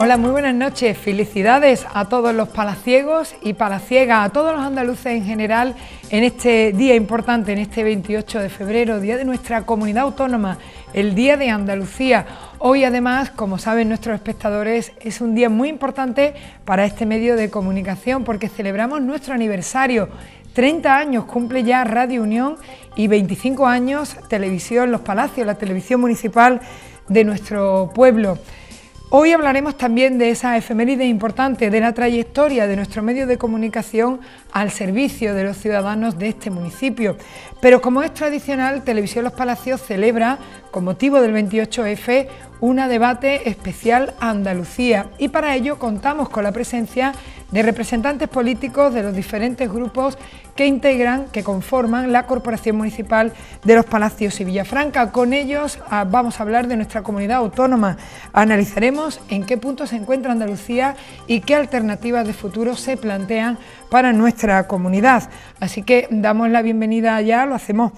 Hola, muy buenas noches. Felicidades a todos los palaciegos y palaciegas, a todos los andaluces en general, en este día importante, en este 28 de febrero, día de nuestra comunidad autónoma, el Día de Andalucía. Hoy además, como saben nuestros espectadores, es un día muy importante para este medio de comunicación porque celebramos nuestro aniversario. 30 años cumple ya Radio Unión y 25 años Televisión Los Palacios, la televisión municipal de nuestro pueblo. Hoy hablaremos también de esa efeméride importante, de la trayectoria de nuestro medio de comunicación al servicio de los ciudadanos de este municipio. Pero como es tradicional, Televisión Los Palacios celebra, con motivo del 28F, un debate especial a Andalucía y para ello contamos con la presencia de representantes políticos de los diferentes grupos que conforman la Corporación Municipal de Los Palacios y Villafranca. Con ellos vamos a hablar de nuestra comunidad autónoma, analizaremos en qué punto se encuentra Andalucía y qué alternativas de futuro se plantean para nuestra comunidad. Así que damos la bienvenida ya, lo hacemos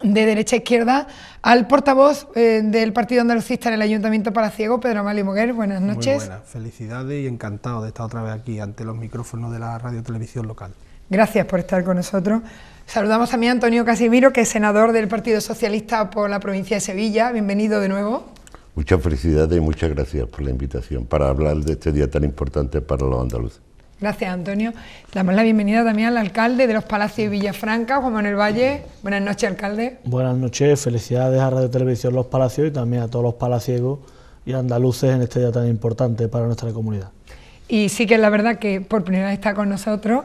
de derecha a izquierda, al portavoz del Partido Andalucista en el Ayuntamiento Palaciego, Pedro Amalio Moguer. Buenas noches. Muy buenas, felicidades y encantado de estar otra vez aquí ante los micrófonos de la Radio Televisión local. Gracias por estar con nosotros. Saludamos también a Antonio Casimiro, que es senador del Partido Socialista por la provincia de Sevilla. Bienvenido de nuevo. Muchas felicidades y muchas gracias por la invitación para hablar de este día tan importante para los andaluces. Gracias, Antonio. Damos la bienvenida también al alcalde de Los Palacios y Villafranca, Juan Manuel Valle. Buenas noches, alcalde. Buenas noches, felicidades a Radio Televisión Los Palacios y también a todos los palaciegos y andaluces en este día tan importante para nuestra comunidad. Y sí que es la verdad que por primera vez está con nosotros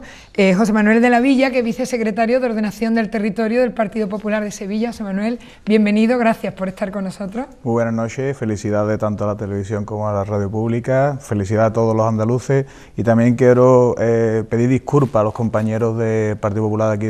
José Manuel de la Villa, que es vicesecretario de Ordenación del Territorio del Partido Popular de Sevilla. José Manuel, bienvenido, gracias por estar con nosotros. Muy buenas noches, felicidades tanto a la televisión como a la radio pública, felicidades a todos los andaluces y también quiero pedir disculpas a los compañeros del Partido Popular de aquí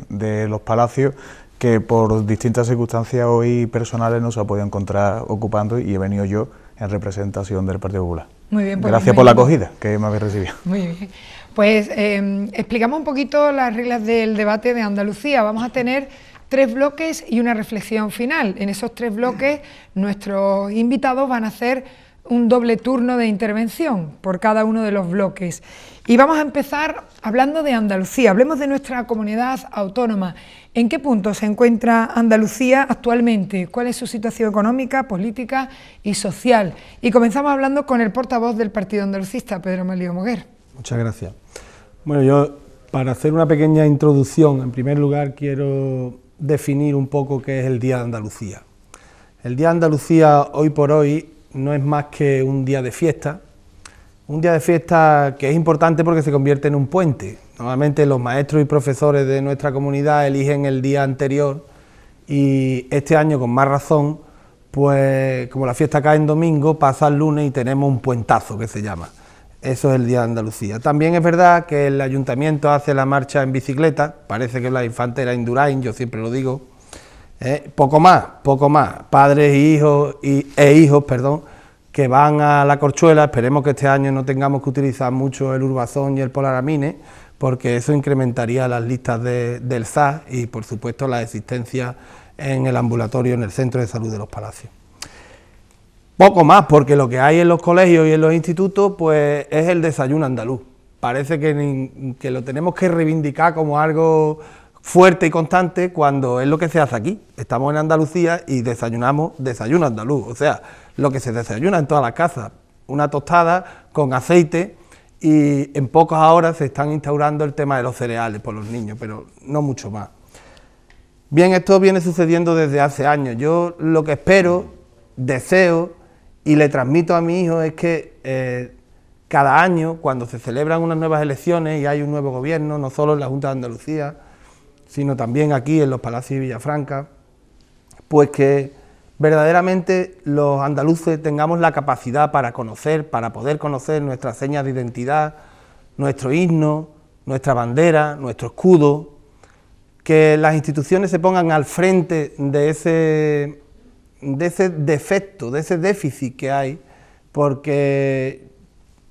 de Los Palacios, que por distintas circunstancias hoy personales no se ha podido encontrar ocupando y he venido yo en representación del Partido Popular. Muy bien, pues gracias por la acogida que me habéis recibido. Muy bien. Pues explicamos un poquito las reglas del debate de Andalucía. Vamos a tener 3 bloques y una reflexión final. En esos 3 bloques nuestros invitados van a hacer un doble turno de intervención por cada uno de los bloques. Y vamos a empezar hablando de Andalucía. Hablemos de nuestra comunidad autónoma. ¿En qué punto se encuentra Andalucía actualmente? ¿Cuál es su situación económica, política y social? Y comenzamos hablando con el portavoz del Partido Andalucista, Pedro Amalio Moguer. Muchas gracias. Bueno, yo para hacer una pequeña introducción, en primer lugar quiero definir un poco qué es el Día de Andalucía. El Día de Andalucía hoy por hoy no es más que un día de fiesta que es importante porque se convierte en un puente. Normalmente los maestros y profesores de nuestra comunidad eligen el día anterior y este año con más razón, pues como la fiesta cae en domingo, pasa el lunes y tenemos un puentazo que se llama. Eso es el Día de Andalucía. También es verdad que el ayuntamiento hace la marcha en bicicleta, parece que la infante era Indurain, yo siempre lo digo. Poco más, padres e hijos, que van a la Corchuela. Esperemos que este año no tengamos que utilizar mucho el Urbazón y el Polaramine, porque eso incrementaría las listas del SAS y por supuesto la existencia en el ambulatorio, en el Centro de Salud de Los Palacios. Poco más, porque lo que hay en los colegios y en los institutos pues es el desayuno andaluz. Parece que lo tenemos que reivindicar como algo fuerte y constante cuando es lo que se hace aquí. Estamos en Andalucía y desayunamos desayuno andaluz, o sea, lo que se desayuna en todas las casas, una tostada con aceite, y en pocas horas se están instaurando el tema de los cereales por los niños, pero no mucho más. Bien, esto viene sucediendo desde hace años. Yo lo que espero, deseo y le transmito a mi hijo es que cada año, cuando se celebran unas nuevas elecciones y hay un nuevo gobierno, no solo en la Junta de Andalucía, sino también aquí en Los Palacios y Villafranca, pues que verdaderamente los andaluces tengamos la capacidad para poder conocer nuestras señas de identidad, nuestro himno, nuestra bandera, nuestro escudo, que las instituciones se pongan al frente de ese defecto, de ese déficit que hay, porque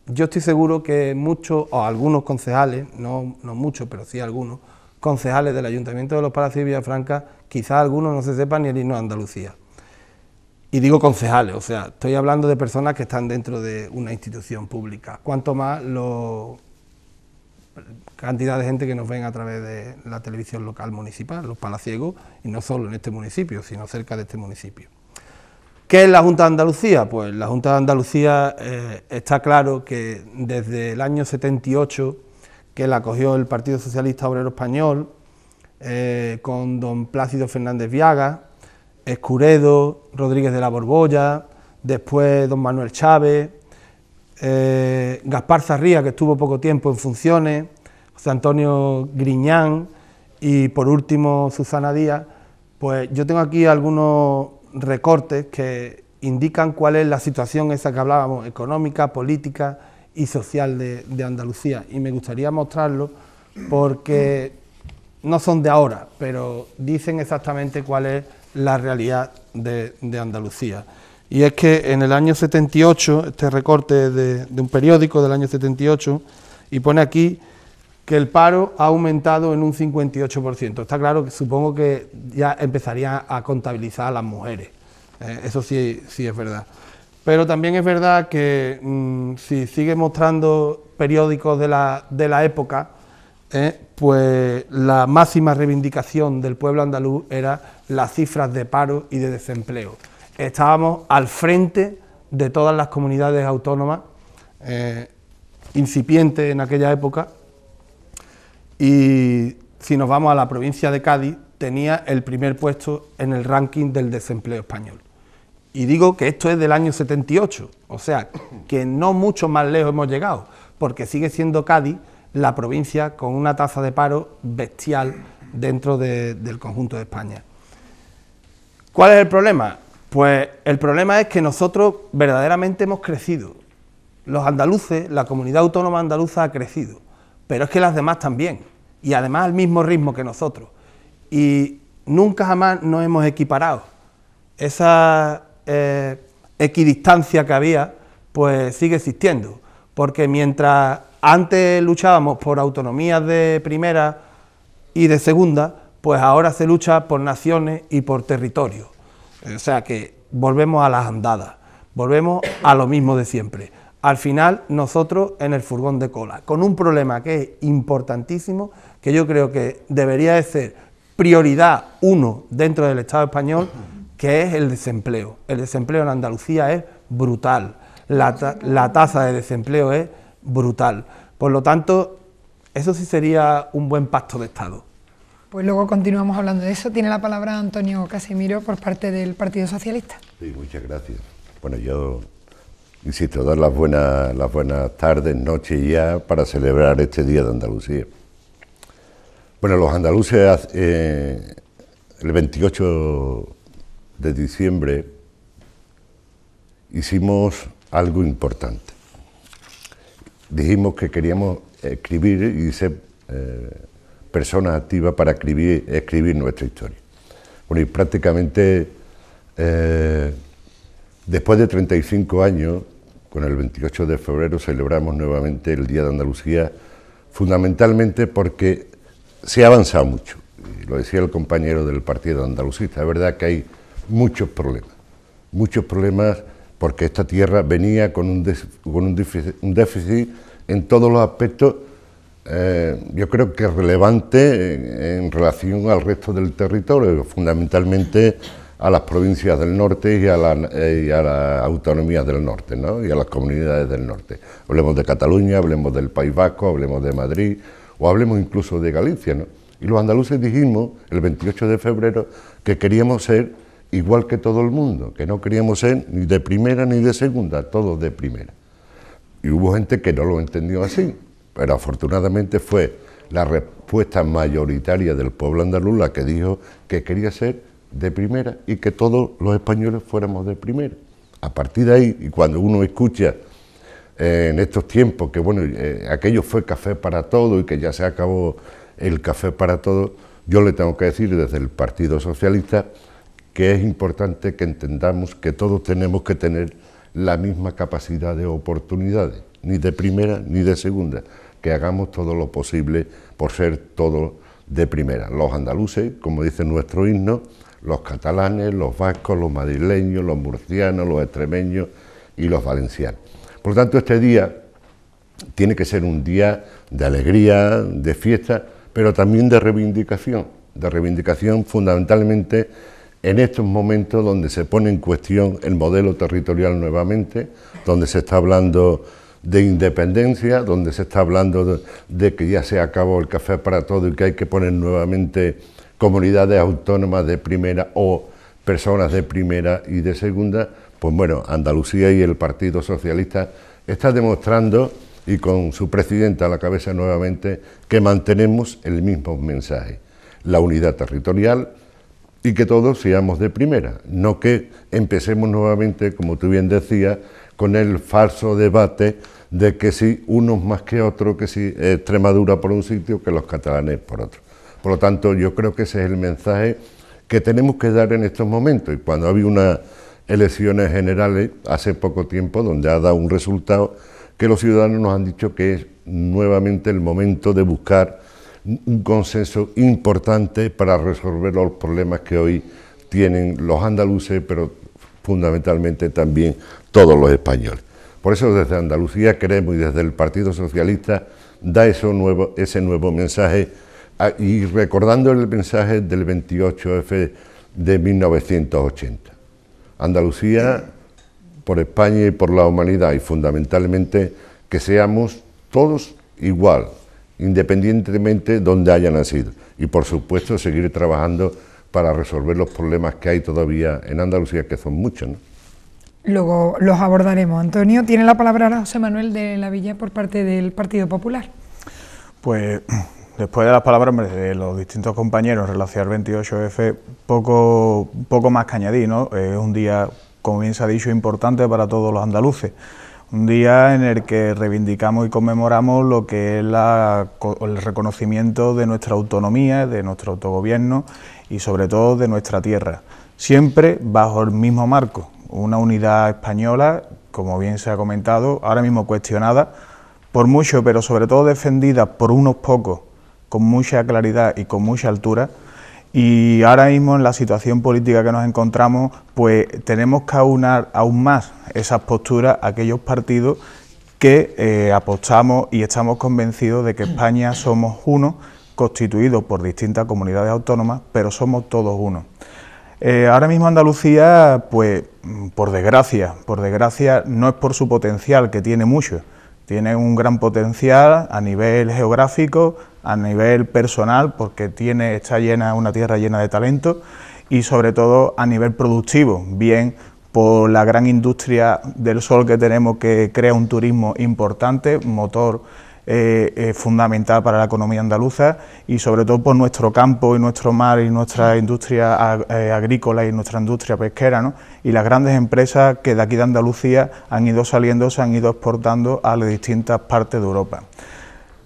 yo estoy seguro que muchos, o algunos concejales, no muchos, pero sí algunos, concejales del Ayuntamiento de Los Palacios de Villafranca, quizás algunos no se sepan ni el himno de Andalucía. Y digo concejales, o sea, estoy hablando de personas que están dentro de una institución pública, cuanto más la cantidad de gente que nos ven a través de la televisión local municipal, los palaciegos, y no solo en este municipio, sino cerca de este municipio. ¿Qué es la Junta de Andalucía? Pues la Junta de Andalucía está claro que desde el año 78, que la acogió el Partido Socialista Obrero Español, con don Plácido Fernández Viaga, Escuredo, Rodríguez de la Borbolla, después don Manuel Chávez, Gaspar Zarría, que estuvo poco tiempo en funciones, José Antonio Griñán y por último Susana Díaz. Pues yo tengo aquí algunos recortes que indican cuál es la situación esa que hablábamos, económica, política y social de Andalucía, y me gustaría mostrarlo porque no son de ahora, pero dicen exactamente cuál es la realidad de Andalucía. Y es que en el año 78, este recorte de un periódico del año 78, y pone aquí que el paro ha aumentado en un 58%. Está claro que supongo que ya empezaría a contabilizar a las mujeres, eso sí es verdad. Pero también es verdad que si sigue mostrando periódicos de la época, pues la máxima reivindicación del pueblo andaluz era las cifras de paro y de desempleo. Estábamos al frente de todas las comunidades autónomas incipientes en aquella época, y si nos vamos a la provincia de Cádiz, tenía el primer puesto en el ranking del desempleo español. Y digo que esto es del año 78, o sea, que no mucho más lejos hemos llegado, porque sigue siendo Cádiz la provincia con una tasa de paro bestial dentro del conjunto de España. ¿Cuál es el problema? Pues el problema es que nosotros verdaderamente hemos crecido. Los andaluces, la comunidad autónoma andaluza ha crecido, pero es que las demás también, y además al mismo ritmo que nosotros. Y nunca jamás nos hemos equiparado. Esa equidistancia que había, pues sigue existiendo, porque mientras antes luchábamos por autonomías de primera y de segunda, pues ahora se lucha por naciones y por territorios. O sea que volvemos a las andadas, volvemos a lo mismo de siempre. Al final nosotros en el furgón de cola, con un problema que es importantísimo, que yo creo que debería de ser prioridad 1 dentro del Estado español, que es el desempleo. El desempleo en Andalucía es brutal, la tasa de desempleo es brutal. Por lo tanto, eso sí sería un buen pacto de Estado. Pues luego continuamos hablando de eso. Tiene la palabra Antonio Casimiro por parte del Partido Socialista. Sí, muchas gracias. Bueno, yo insisto, dar las buenas tardes, noches ya, para celebrar este Día de Andalucía. Bueno, los andaluces, el 28 de diciembre, hicimos algo importante. Dijimos que queríamos escribir y ser personas activas para escribir nuestra historia. Bueno, y prácticamente después de 35 años, con el 28 de febrero celebramos nuevamente el Día de Andalucía, fundamentalmente porque se ha avanzado mucho. Y lo decía el compañero del Partido Andalucista, es verdad que hay muchos problemas porque esta tierra venía con un déficit en todos los aspectos, yo creo que relevante en relación al resto del territorio, fundamentalmente a las provincias del norte y a las autonomías del norte, ¿no? Y a las comunidades del norte. Hablemos de Cataluña, hablemos del País Vasco, hablemos de Madrid o hablemos incluso de Galicia, ¿no? Y los andaluces dijimos el 28 de febrero que queríamos ser igual que todo el mundo, que no queríamos ser ni de primera ni de segunda, todos de primera. Y hubo gente que no lo entendió así, pero afortunadamente fue la respuesta mayoritaria del pueblo andaluz la que dijo que quería ser de primera y que todos los españoles fuéramos de primera. A partir de ahí, y cuando uno escucha en estos tiempos que bueno, aquello fue café para todos y que ya se acabó el café para todos, yo le tengo que decir desde el Partido Socialista que es importante que entendamos que todos tenemos que tener la misma capacidad de oportunidades, ni de primera ni de segunda, que hagamos todo lo posible por ser todos de primera. Los andaluces, como dice nuestro himno, los catalanes, los vascos, los madrileños, los murcianos, los extremeños y los valencianos. Por lo tanto, este día tiene que ser un día de alegría, de fiesta, pero también de reivindicación fundamentalmente en estos momentos donde se pone en cuestión el modelo territorial nuevamente, donde se está hablando de independencia, donde se está hablando de que ya se acabó el café para todo y que hay que poner nuevamente comunidades autónomas de primera o personas de primera y de segunda. Pues bueno, Andalucía y el Partido Socialista está demostrando, y con su presidenta a la cabeza nuevamente, que mantenemos el mismo mensaje, la unidad territorial y que todos seamos de primera, no que empecemos nuevamente, como tú bien decías, con el falso debate de que si unos más que otros, que si Extremadura por un sitio, que los catalanes por otro. Por lo tanto, yo creo que ese es el mensaje que tenemos que dar en estos momentos. Y cuando había unas elecciones generales hace poco tiempo, donde ha dado un resultado, que los ciudadanos nos han dicho que es nuevamente el momento de buscar un consenso importante para resolver los problemas que hoy tienen los andaluces, pero fundamentalmente también todos los españoles. Por eso desde Andalucía queremos, y desde el Partido Socialista, da ese nuevo mensaje, y recordando el mensaje del 28F de 1980. Andalucía por España y por la humanidad, y fundamentalmente que seamos todos igual, independientemente de donde hayan nacido, y por supuesto seguir trabajando para resolver los problemas que hay todavía en Andalucía, que son muchos, ¿no? Luego los abordaremos. Antonio, tiene la palabra ahora José Manuel de la Villa por parte del Partido Popular. Pues después de las palabras de los distintos compañeros en relación al 28F, poco más que añadir, ¿no? Es un día, como bien se ha dicho, importante para todos los andaluces. Un día en el que reivindicamos y conmemoramos lo que es el reconocimiento de nuestra autonomía, de nuestro autogobierno y sobre todo de nuestra tierra, siempre bajo el mismo marco, una unidad española, como bien se ha comentado, ahora mismo cuestionada por mucho, pero sobre todo defendida por unos pocos, con mucha claridad y con mucha altura. Y ahora mismo en la situación política que nos encontramos, pues tenemos que aunar aún más esas posturas a aquellos partidos que apostamos y estamos convencidos de que España somos uno, constituido por distintas comunidades autónomas, pero somos todos uno. Ahora mismo Andalucía, pues por desgracia, no es por su potencial, que tiene mucho, tiene un gran potencial a nivel geográfico, a nivel personal, porque está una tierra llena de talento, y sobre todo a nivel productivo, bien por la gran industria del sol que tenemos, que crea un turismo importante, motor fundamental para la economía andaluza, y sobre todo por nuestro campo y nuestro mar y nuestra industria agrícola y nuestra industria pesquera, ¿no? Y las grandes empresas que de aquí de Andalucía han ido saliendo, se han ido exportando a las distintas partes de Europa.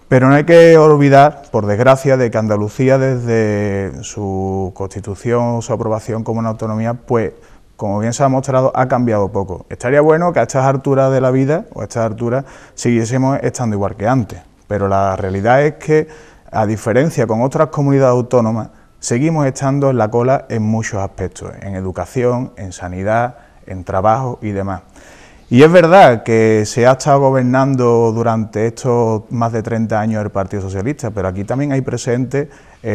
Pero no hay que olvidar, por desgracia, de que Andalucía, desde su constitución, su aprobación como una autonomía, pues, como bien se ha mostrado, ha cambiado poco. Estaría bueno que a estas alturas de la vida, o a estas alturas, siguiésemos estando igual que antes, pero la realidad es que, a diferencia con otras comunidades autónomas, seguimos estando en la cola en muchos aspectos, en educación, en sanidad, en trabajo y demás. Y es verdad que se ha estado gobernando durante estos más de 30 años el Partido Socialista, pero aquí también hay presentes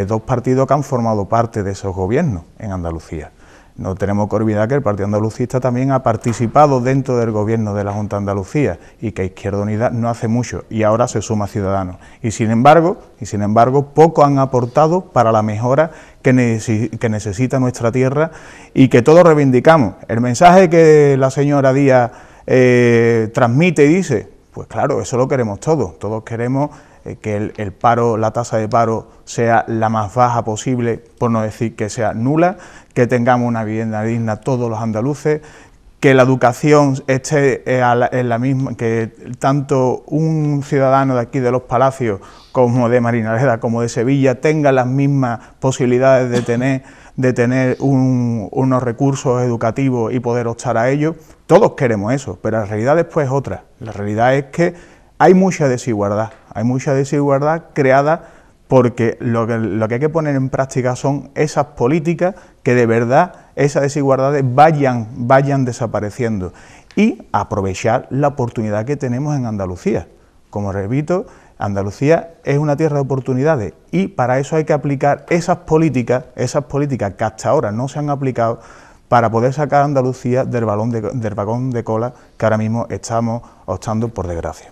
dos partidos que han formado parte de esos gobiernos en Andalucía. No tenemos que olvidar que el Partido Andalucista también ha participado dentro del gobierno de la Junta de Andalucía, y que Izquierda Unida no hace mucho, y ahora se suma Ciudadanos. Y sin embargo, poco han aportado para la mejora que necesita nuestra tierra y que todos reivindicamos. El mensaje que la señora Díaz transmite y dice, pues claro, eso lo queremos todos queremos que el paro, la tasa de paro sea la más baja posible, por no decir que sea nula, que tengamos una vivienda digna todos los andaluces, que la educación esté en la misma, que tanto un ciudadano de aquí de Los Palacios como de Marinaleda como de Sevilla tenga las mismas posibilidades de tener de tener unos recursos educativos y poder optar a ellos. Todos queremos eso, pero la realidad después es otra. La realidad es que hay mucha desigualdad creada porque lo que hay que poner en práctica son esas políticas que de verdad esas desigualdades vayan desapareciendo y aprovechar la oportunidad que tenemos en Andalucía. Como repito, Andalucía es una tierra de oportunidades y para eso hay que aplicar esas políticas que hasta ahora no se han aplicado para poder sacar a Andalucía del vagón de cola que ahora mismo estamos optando, por desgracia.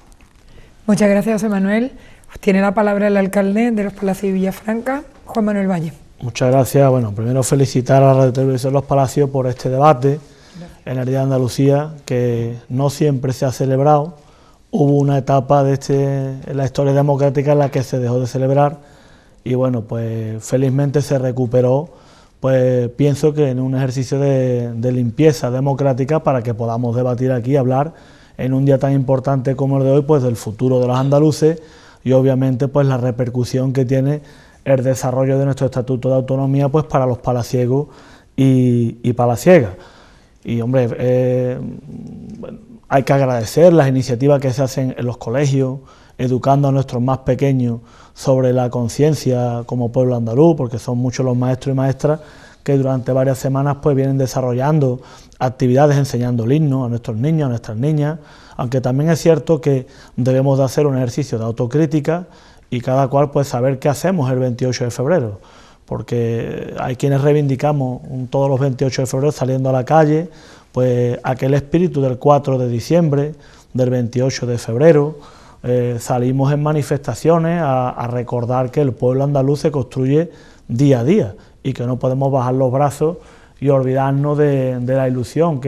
Muchas gracias, José Manuel. Tiene la palabra el alcalde de Los Palacios y Villafranca, Juan Manuel Valle. Muchas gracias. Bueno, primero felicitar a la Radio Televisión Los Palacios por este debate en el Día de Andalucía, que no siempre se ha celebrado. Hubo una etapa en la historia democrática en la que se dejó de celebrar y bueno, pues felizmente se recuperó, pues pienso que en un ejercicio de limpieza democrática para que podamos debatir aquí y hablar en un día tan importante como el de hoy, pues del futuro de los andaluces y obviamente pues la repercusión que tiene el desarrollo de nuestro Estatuto de Autonomía pues para los palaciegos y palaciegas. Y hombre, hay que agradecer las iniciativas que se hacen en los colegios, educando a nuestros más pequeños sobre la conciencia como pueblo andaluz, porque son muchos los maestros y maestras que durante varias semanas pues vienen desarrollando actividades enseñando el himno a nuestros niños, a nuestras niñas, aunque también es cierto que debemos de hacer un ejercicio de autocrítica y cada cual pues saber qué hacemos el 28 de febrero, porque hay quienes reivindicamos todos los 28 de febrero saliendo a la calle, pues aquel espíritu del 4 de diciembre, del 28 de febrero, salimos en manifestaciones a recordar que el pueblo andaluz se construye día a día y que no podemos bajar los brazos y olvidarnos de la ilusión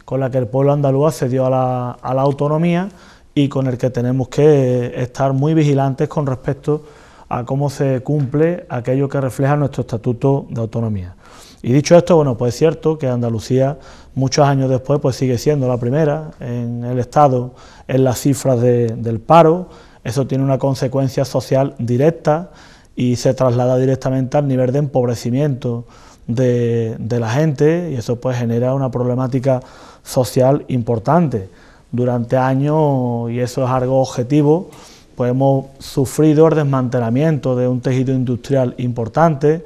con la que el pueblo andaluz accedió a la autonomía y con el que tenemos que estar muy vigilantes con respecto a cómo se cumple aquello que refleja nuestro Estatuto de Autonomía. Y dicho esto, bueno, pues es cierto que Andalucía, muchos años después, pues sigue siendo la primera en el Estado en las cifras del paro. Eso tiene una consecuencia social directa y se traslada directamente al nivel de empobrecimiento de la gente y eso pues genera una problemática social importante. Durante años, y eso es algo objetivo, pues hemos sufrido el desmantelamiento de un tejido industrial importante.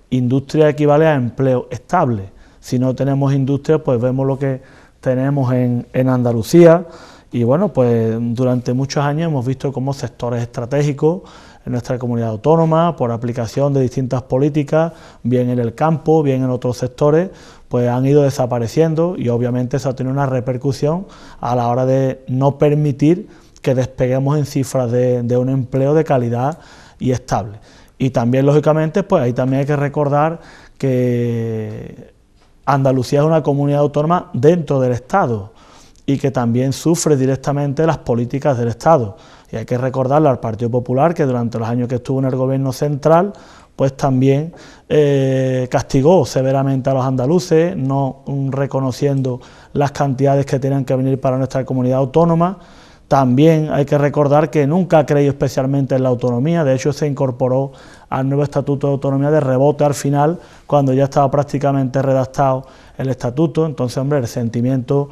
Industria equivale a empleo estable. Si no tenemos industria, pues vemos lo que tenemos en Andalucía y bueno, pues durante muchos años hemos visto cómo sectores estratégicos en nuestra comunidad autónoma, por aplicación de distintas políticas, bien en el campo, bien en otros sectores, pues han ido desapareciendo y obviamente eso ha tenido una repercusión a la hora de no permitir que despeguemos en cifras de un empleo de calidad y estable. Y también, lógicamente, pues ahí también hay que recordar que Andalucía es una comunidad autónoma dentro del Estado y que también sufre directamente las políticas del Estado. Y hay que recordarle al Partido Popular que durante los años que estuvo en el gobierno central, pues también castigó severamente a los andaluces, no reconociendo las cantidades que tenían que venir para nuestra comunidad autónoma. También hay que recordar que nunca ha creído especialmente en la autonomía, de hecho se incorporó al nuevo Estatuto de Autonomía de rebote al final, cuando ya estaba prácticamente redactado el Estatuto. Entonces, hombre, el sentimiento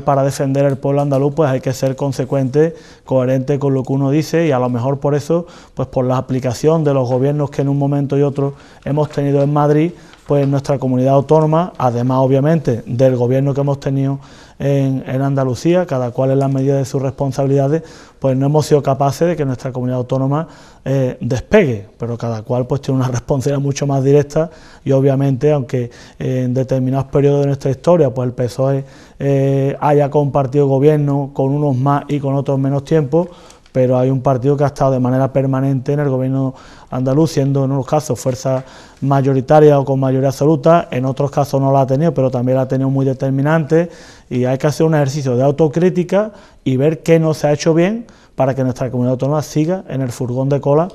para defender el pueblo andaluz, pues hay que ser consecuente, coherente con lo que uno dice y a lo mejor por eso, pues por la aplicación de los gobiernos que en un momento y otro hemos tenido en Madrid, pues en nuestra comunidad autónoma, además obviamente del gobierno que hemos tenido en Andalucía, cada cual en la medida de sus responsabilidades, pues no hemos sido capaces de que nuestra comunidad autónoma despegue, pero cada cual pues tiene una responsabilidad mucho más directa y obviamente, aunque en determinados periodos de nuestra historia pues el PSOE haya compartido gobierno con unos más y con otros menos tiempo, pero hay un partido que ha estado de manera permanente en el gobierno andaluz, siendo en unos casos fuerza mayoritaria o con mayoría absoluta, en otros casos no la ha tenido, pero también la ha tenido muy determinante, y hay que hacer un ejercicio de autocrítica y ver qué no se ha hecho bien para que nuestra comunidad autónoma siga en el furgón de cola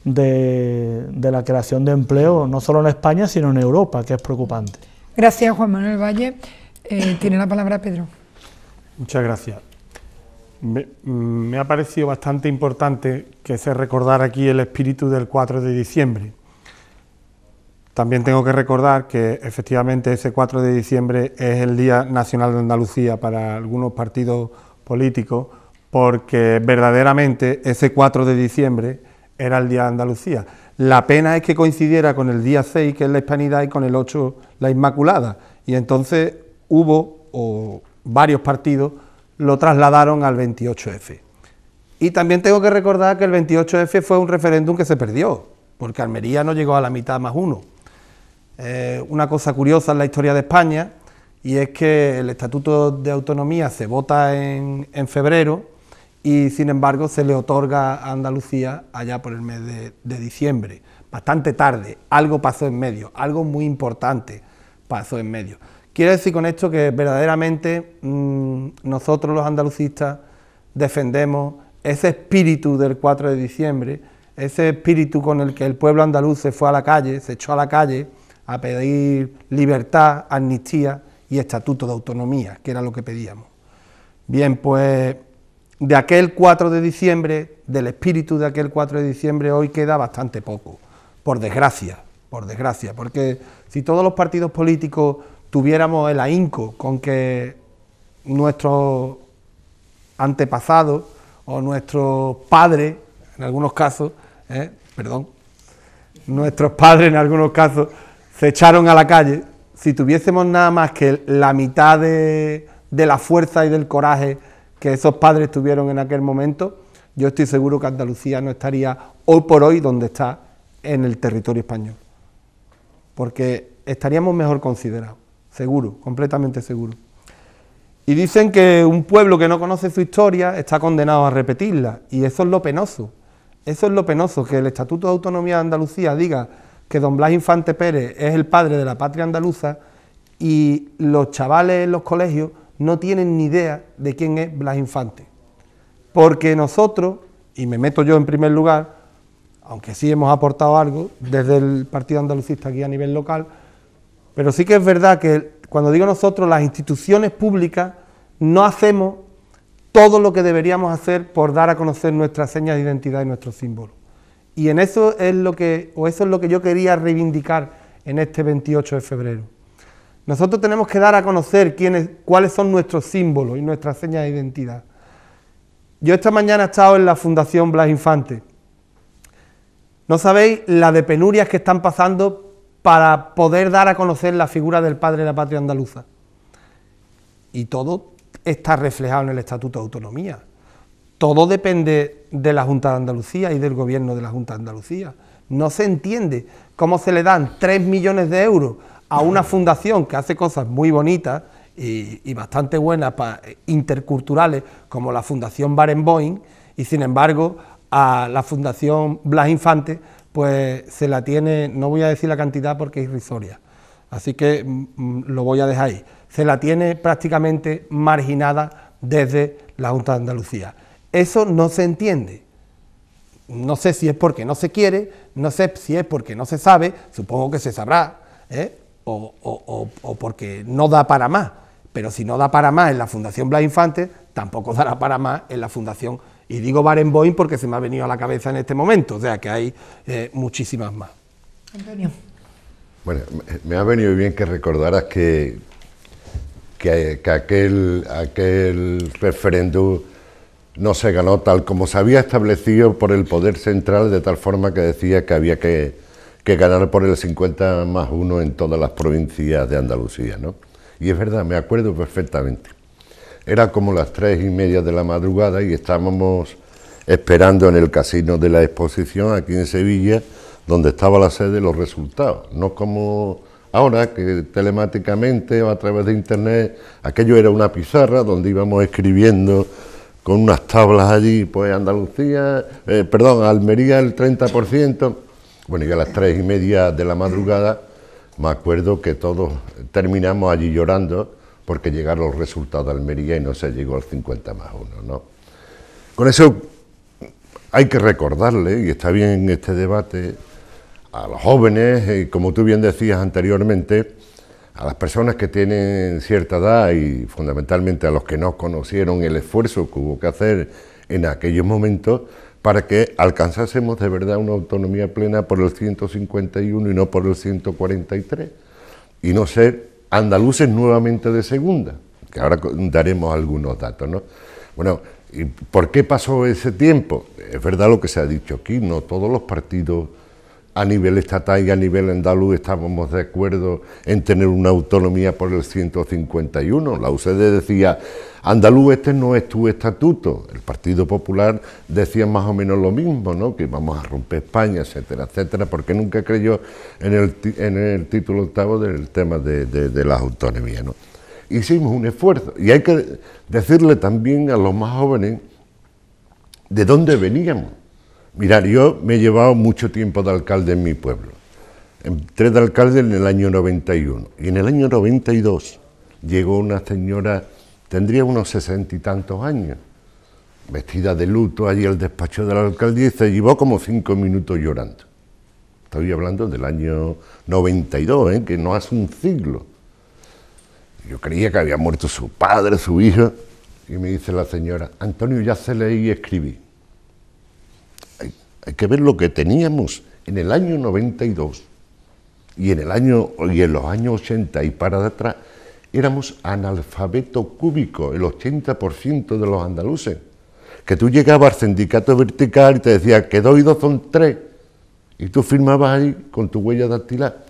de la creación de empleo, no solo en España, sino en Europa, que es preocupante. Gracias, Juan Manuel Valle. Tiene la palabra Pedro. Muchas gracias. Me ha parecido bastante importante que se recordara aquí el espíritu del 4 de diciembre. También tengo que recordar que efectivamente ese 4 de diciembre es el Día Nacional de Andalucía para algunos partidos políticos, porque verdaderamente ese 4 de diciembre era el Día de Andalucía. La pena es que coincidiera con el día 6, que es la Hispanidad, y con el 8, la Inmaculada, y entonces varios partidos lo trasladaron al 28F. Y también tengo que recordar que el 28F fue un referéndum que se perdió, porque Almería no llegó a la mitad más uno. Una cosa curiosa en la historia de España, y es que el Estatuto de Autonomía se vota en febrero, y sin embargo se le otorga a Andalucía allá por el mes de diciembre, bastante tarde. Algo pasó en medio, algo muy importante pasó en medio. Quiero decir con esto que verdaderamente nosotros los andalucistas defendemos ese espíritu del 4 de diciembre, ese espíritu con el que el pueblo andaluz se fue a la calle, se echó a la calle a pedir libertad, amnistía y estatuto de autonomía, que era lo que pedíamos. Bien, pues de aquel 4 de diciembre, del espíritu de aquel 4 de diciembre, hoy queda bastante poco, por desgracia, porque si todos los partidos políticos tuviéramos el ahínco con que nuestros antepasados o nuestros padres, en algunos casos, nuestros padres en algunos casos se echaron a la calle, si tuviésemos nada más que la mitad de la fuerza y del coraje que esos padres tuvieron en aquel momento, yo estoy seguro que Andalucía no estaría hoy por hoy donde está en el territorio español, porque estaríamos mejor considerados, seguro, completamente seguro. Y dicen que un pueblo que no conoce su historia está condenado a repetirla, y eso es lo penoso, que el Estatuto de Autonomía de Andalucía diga que don Blas Infante Pérez es el padre de la patria andaluza, y los chavales en los colegios no tienen ni idea de quién es Blas Infante, porque nosotros, y me meto yo en primer lugar, aunque sí hemos aportado algo desde el Partido Andalucista aquí a nivel local, pero sí que es verdad que cuando digo nosotros, las instituciones públicas no hacemos todo lo que deberíamos hacer por dar a conocer nuestras señas de identidad y nuestros símbolos. Y en eso es lo que yo quería reivindicar en este 28 de febrero. Nosotros tenemos que dar a conocer cuáles son nuestros símbolos y nuestras señas de identidad. Yo esta mañana he estado en la Fundación Blas Infante. No sabéis la de penurias que están pasando para poder dar a conocer la figura del padre de la patria andaluza. Y todo está reflejado en el Estatuto de Autonomía. Todo depende de la Junta de Andalucía y del gobierno de la Junta de Andalucía. No se entiende cómo se le dan 3 millones de euros a una fundación que hace cosas muy bonitas y bastante buenas, interculturales, como la Fundación Barenboim, y sin embargo a la Fundación Blas Infante pues se la tiene, no voy a decir la cantidad porque es irrisoria, así que lo voy a dejar ahí, se la tiene prácticamente marginada desde la Junta de Andalucía. Eso no se entiende. No sé si es porque no se quiere, no sé si es porque no se sabe, supongo que se sabrá, o porque no da para más, pero si no da para más en la Fundación Blas Infante, tampoco dará para más en la Fundación, y digo Barenboim porque se me ha venido a la cabeza en este momento, o sea que hay muchísimas más. Antonio. Bueno, me ha venido bien que recordaras que aquel referéndum no se ganó tal como se había establecido por el Poder Central, de tal forma que decía que había que ganar por el 50+1 en todas las provincias de Andalucía, ¿no? Y es verdad, me acuerdo perfectamente. Era como las 3:30 de la madrugada y estábamos esperando en el Casino de la Exposición, aquí en Sevilla, donde estaba la sede, los resultados. No como ahora, que telemáticamente o a través de internet, aquello era una pizarra donde íbamos escribiendo con unas tablas allí, pues Almería el 30%, bueno, y a las 3:30 de la madrugada me acuerdo que todos terminamos allí llorando porque llegaron los resultados de Almería y no se llegó al 50+1, ¿no? Con eso hay que recordarle, y está bien en este debate, a los jóvenes, como tú bien decías anteriormente, a las personas que tienen cierta edad y fundamentalmente a los que no conocieron el esfuerzo que hubo que hacer en aquellos momentos, para que alcanzásemos de verdad una autonomía plena por el 151 y no por el 143, y no ser andaluces nuevamente de segunda, que ahora daremos algunos datos, ¿no? Bueno, ¿y por qué pasó ese tiempo? Es verdad lo que se ha dicho aquí, no todos los partidos a nivel estatal y a nivel andaluz estábamos de acuerdo en tener una autonomía por el 151. La UCD decía, andaluz, este no es tu estatuto. El Partido Popular decía más o menos lo mismo, ¿no? Que vamos a romper España, etcétera, etcétera, porque nunca creyó en el título octavo del tema de las autonomías, ¿no? Hicimos un esfuerzo, y hay que decirle también a los más jóvenes de dónde veníamos. Mirad, yo me he llevado mucho tiempo de alcalde en mi pueblo. Entré de alcalde en el año 91 y en el año 92 llegó una señora, tendría unos 60 y tantos años, vestida de luto allí al despacho del alcalde, y se llevó como 5 minutos llorando. Estoy hablando del año 92, que no hace un siglo. Yo creía que había muerto su padre, su hijo, y me dice la señora, Antonio, ya sé leer y escribir. Hay que ver lo que teníamos en el año 92 y en los años 80 y para atrás, éramos analfabetos cúbicos, el 80% de los andaluces. Que tú llegabas al sindicato vertical y te decía que 2 y 2 son 3, y tú firmabas ahí con tu huella dactilar.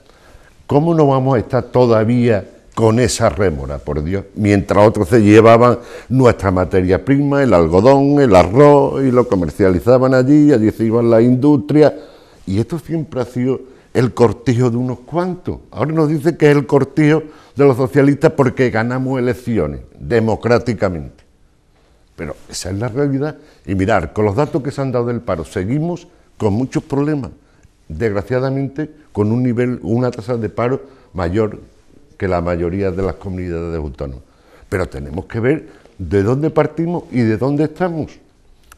¿Cómo no vamos a estar todavía con esa rémora, por Dios? Mientras otros se llevaban nuestra materia prima, el algodón, el arroz, y lo comercializaban allí se iban las industrias, y esto siempre ha sido el cortijo de unos cuantos. Ahora nos dice que es el cortijo de los socialistas porque ganamos elecciones democráticamente. Pero esa es la realidad, y mirar, con los datos que se han dado del paro, seguimos con muchos problemas, desgraciadamente con una tasa de paro mayor que la mayoría de las comunidades autónomas. Pero tenemos que ver de dónde partimos y de dónde estamos.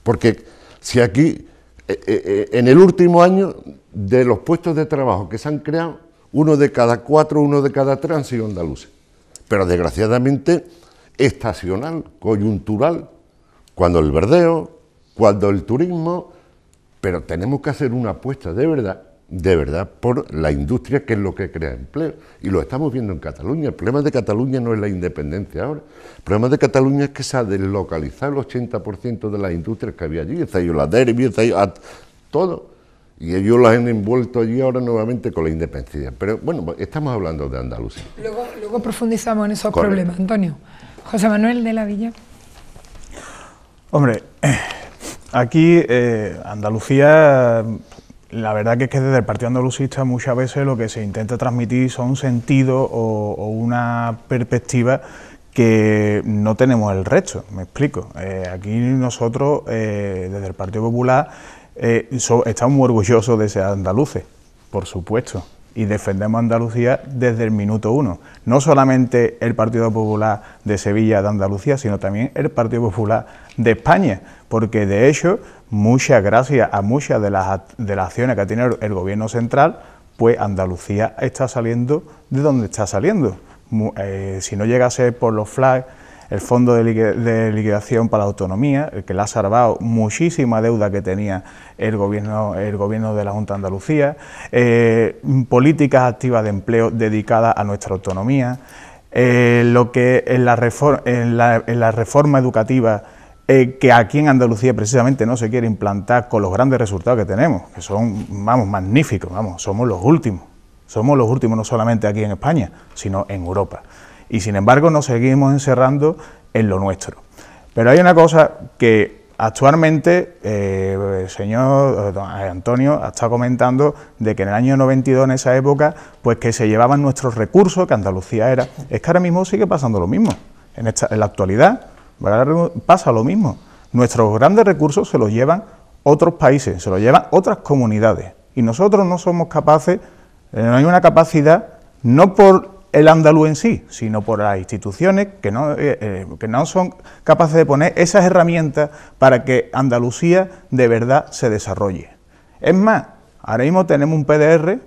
Porque si aquí, en el último año, de los puestos de trabajo que se han creado, 1 de cada 4, 1 de cada 3 han sido andaluces. Pero desgraciadamente estacional, coyuntural, cuando el verdeo, cuando el turismo, pero tenemos que hacer una apuesta de verdad, por la industria, que es lo que crea empleo. Y lo estamos viendo en Cataluña. El problema de Cataluña no es la independencia ahora. El problema de Cataluña es que se ha deslocalizado el 80% de las industrias que había allí. Se ha ido la Derby, se ha ido todo. Y ellos las han envuelto allí ahora nuevamente con la independencia. Pero bueno, estamos hablando de Andalucía. Luego profundizamos en esos problemas, Antonio. José Manuel de la Villa. Hombre, aquí Andalucía, la verdad que es que desde el Partido Andalucista muchas veces lo que se intenta transmitir son sentidos o una perspectiva que no tenemos el resto, me explico. Aquí nosotros, desde el Partido Popular, estamos muy orgullosos de ser andaluces, por supuesto, y defendemos Andalucía desde el minuto 1. No solamente el Partido Popular de Sevilla, de Andalucía, sino también el Partido Popular de España, porque de hecho, muchas gracias a muchas de las acciones que ha tenido el Gobierno central, pues Andalucía está saliendo de donde está saliendo. Si no llega a ser por los FLAG, el Fondo de Liquidación para la Autonomía, el que le ha salvado muchísima deuda que tenía el gobierno de la Junta de Andalucía, políticas activas de empleo dedicadas a nuestra autonomía, lo que en la reforma educativa, que aquí en Andalucía precisamente no se quiere implantar con los grandes resultados que tenemos, que son, vamos, magníficos, vamos, somos los últimos no solamente aquí en España, sino en Europa. Y sin embargo nos seguimos encerrando en lo nuestro. Pero hay una cosa que actualmente el señor Antonio está comentando, de que en el año 92, en esa época, pues que se llevaban nuestros recursos, que Andalucía era. Es que ahora mismo sigue pasando lo mismo. En la actualidad pasa lo mismo. Nuestros grandes recursos se los llevan otros países, se los llevan otras comunidades. Y nosotros no somos capaces, no hay una capacidad, no por el andaluz en sí, sino por las instituciones que no son capaces de poner esas herramientas para que Andalucía de verdad se desarrolle. Es más, ahora mismo tenemos un PDR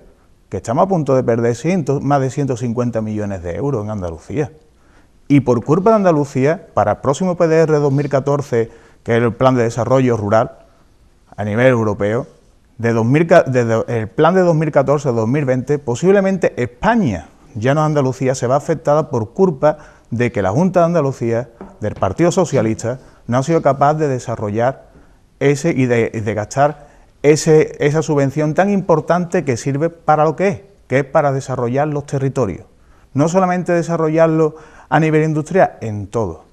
que estamos a punto de perder más de 150 millones de euros en Andalucía. Y por culpa de Andalucía, para el próximo PDR 2014, que es el Plan de Desarrollo Rural, a nivel europeo, desde el plan de 2014-2020, posiblemente España, ya no Andalucía, se va afectada por culpa de que la Junta de Andalucía, del Partido Socialista, no ha sido capaz de desarrollar de gastar esa subvención tan importante que sirve para lo que es para desarrollar los territorios. No solamente desarrollarlo a nivel industrial, en todo.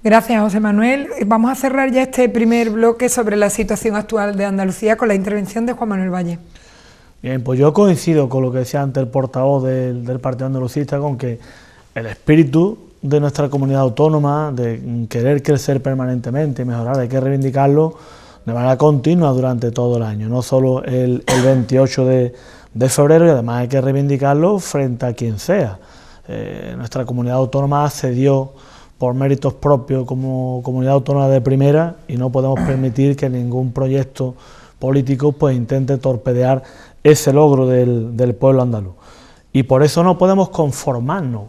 Gracias, José Manuel. Vamos a cerrar ya este primer bloque sobre la situación actual de Andalucía con la intervención de Juan Manuel Valle. Bien, pues yo coincido con lo que decía antes el portavoz del Partido Andalucista, con que el espíritu de nuestra comunidad autónoma, de querer crecer permanentemente y mejorar, hay que reivindicarlo de manera continua durante todo el año, no solo el 28 de febrero, y además hay que reivindicarlo frente a quien sea. Nuestra comunidad autónoma accedió por méritos propios como comunidad autónoma de primera y no podemos permitir que ningún proyecto político pues intente torpedear ese logro del pueblo andaluz. Y por eso no podemos conformarnos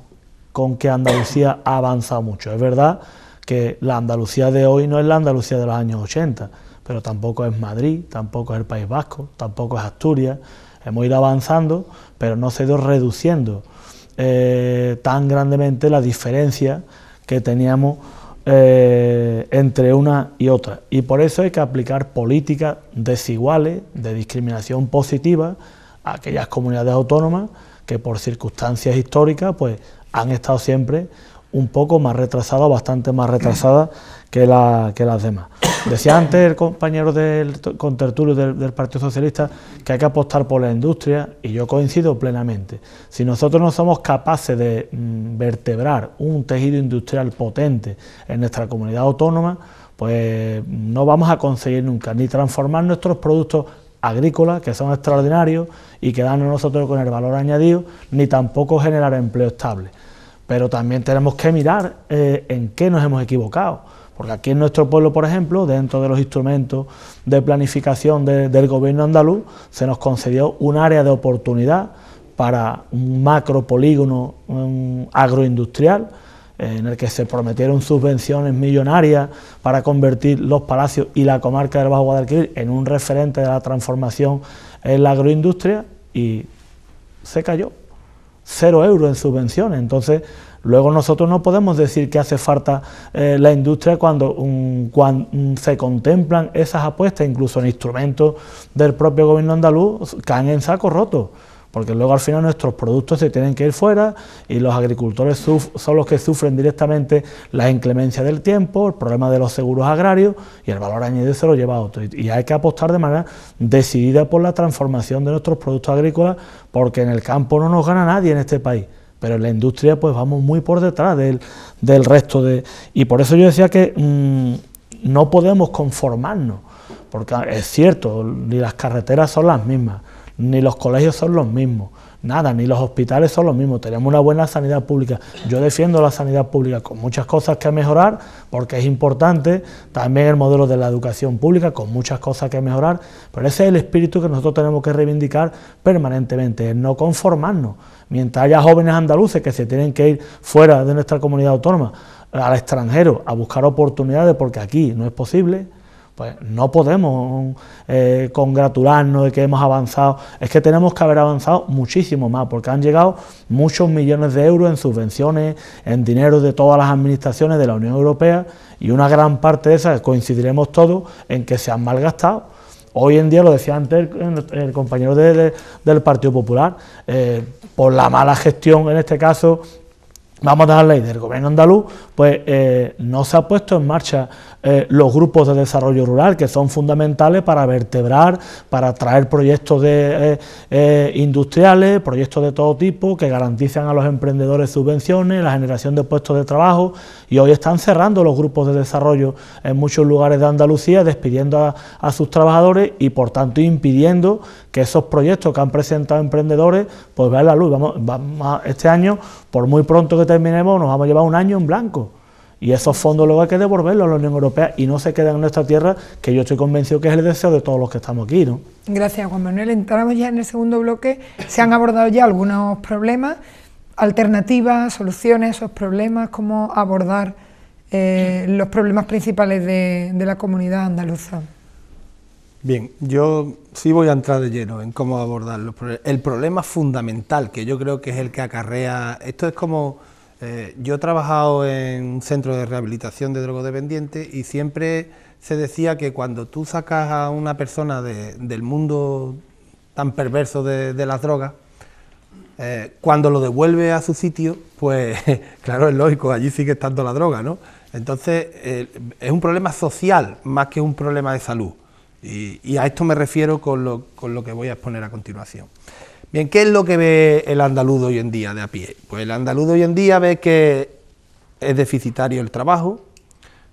con que Andalucía ha avanzado mucho. Es verdad que la Andalucía de hoy no es la Andalucía de los años 80, pero tampoco es Madrid, tampoco es el País Vasco, tampoco es Asturias. Hemos ido avanzando, pero no se ha ido reduciendo tan grandemente la diferencia que teníamos entre una y otra, y por eso hay que aplicar políticas desiguales de discriminación positiva a aquellas comunidades autónomas que por circunstancias históricas pues han estado siempre un poco más retrasadas, bastante más retrasadas que las demás. Decía antes el compañero del contertulio del Partido Socialista que hay que apostar por la industria, y yo coincido plenamente. Si nosotros no somos capaces de vertebrar un tejido industrial potente en nuestra comunidad autónoma, pues no vamos a conseguir nunca ni transformar nuestros productos agrícolas, que son extraordinarios y quedarnos nosotros con el valor añadido, ni tampoco generar empleo estable. Pero también tenemos que mirar en qué nos hemos equivocado. Porque aquí en nuestro pueblo, por ejemplo, dentro de los instrumentos de planificación del gobierno andaluz, se nos concedió un área de oportunidad para un macropolígono agroindustrial, en el que se prometieron subvenciones millonarias para convertir Los Palacios y la comarca del Bajo Guadalquivir en un referente de la transformación en la agroindustria, y se cayó. 0 euros en subvenciones. Entonces, luego nosotros no podemos decir que hace falta la industria cuando se contemplan esas apuestas, incluso en instrumentos del propio gobierno andaluz, caen en saco roto, porque luego al final nuestros productos se tienen que ir fuera y los agricultores son los que sufren directamente las inclemencias del tiempo, el problema de los seguros agrarios, y el valor añadido se lo lleva a otro. Y hay que apostar de manera decidida por la transformación de nuestros productos agrícolas, porque en el campo no nos gana nadie en este país, pero en la industria pues vamos muy por detrás del resto y por eso yo decía que no podemos conformarnos, porque es cierto, ni las carreteras son las mismas, ni los colegios son los mismos, nada, ni los hospitales son los mismos. Tenemos una buena sanidad pública. Yo defiendo la sanidad pública con muchas cosas que mejorar, porque es importante, también el modelo de la educación pública con muchas cosas que mejorar, pero ese es el espíritu que nosotros tenemos que reivindicar permanentemente, el no conformarnos. Mientras haya jóvenes andaluces que se tienen que ir fuera de nuestra comunidad autónoma, al extranjero, a buscar oportunidades porque aquí no es posible, pues no podemos congratularnos de que hemos avanzado. Es que tenemos que haber avanzado muchísimo más, porque han llegado muchos millones de euros en subvenciones, en dinero de todas las administraciones de la Unión Europea, y una gran parte de esas, coincidiremos todos, en que se han malgastado. Hoy en día, lo decía antes el compañero del Partido Popular, por la mala gestión, en este caso, vamos a dar ley del gobierno andaluz, pues no se ha puesto en marcha los grupos de desarrollo rural, que son fundamentales para vertebrar, para traer proyectos industriales, proyectos de todo tipo, que garantizan a los emprendedores subvenciones, la generación de puestos de trabajo, y hoy están cerrando los grupos de desarrollo en muchos lugares de Andalucía, despidiendo a sus trabajadores y por tanto impidiendo que esos proyectos que han presentado emprendedores pues vean la luz. Este año, por muy pronto que terminemos, nos vamos a llevar un año en blanco. Y esos fondos luego hay que devolverlos a la Unión Europea y no se quedan en nuestra tierra, que yo estoy convencido que es el deseo de todos los que estamos aquí, ¿no? Gracias, Juan Manuel. Entramos ya en el segundo bloque. Se han abordado ya algunos problemas, alternativas, soluciones a esos problemas, cómo abordar los problemas principales de la comunidad andaluza. Bien, yo sí voy a entrar de lleno en cómo abordarlo. El problema fundamental, que yo creo que es el que acarrea, esto es como, yo he trabajado en un centro de rehabilitación de drogodependientes y siempre se decía que cuando tú sacas a una persona del mundo tan perverso de las drogas, cuando lo devuelve a su sitio, pues claro, es lógico, allí sigue estando la droga, ¿no? Entonces, es un problema social más que un problema de salud. Y a esto me refiero con lo que voy a exponer a continuación. Bien, ¿qué es lo que ve el andaluz hoy en día de a pie? Pues el andaluz hoy en día ve que es deficitario el trabajo,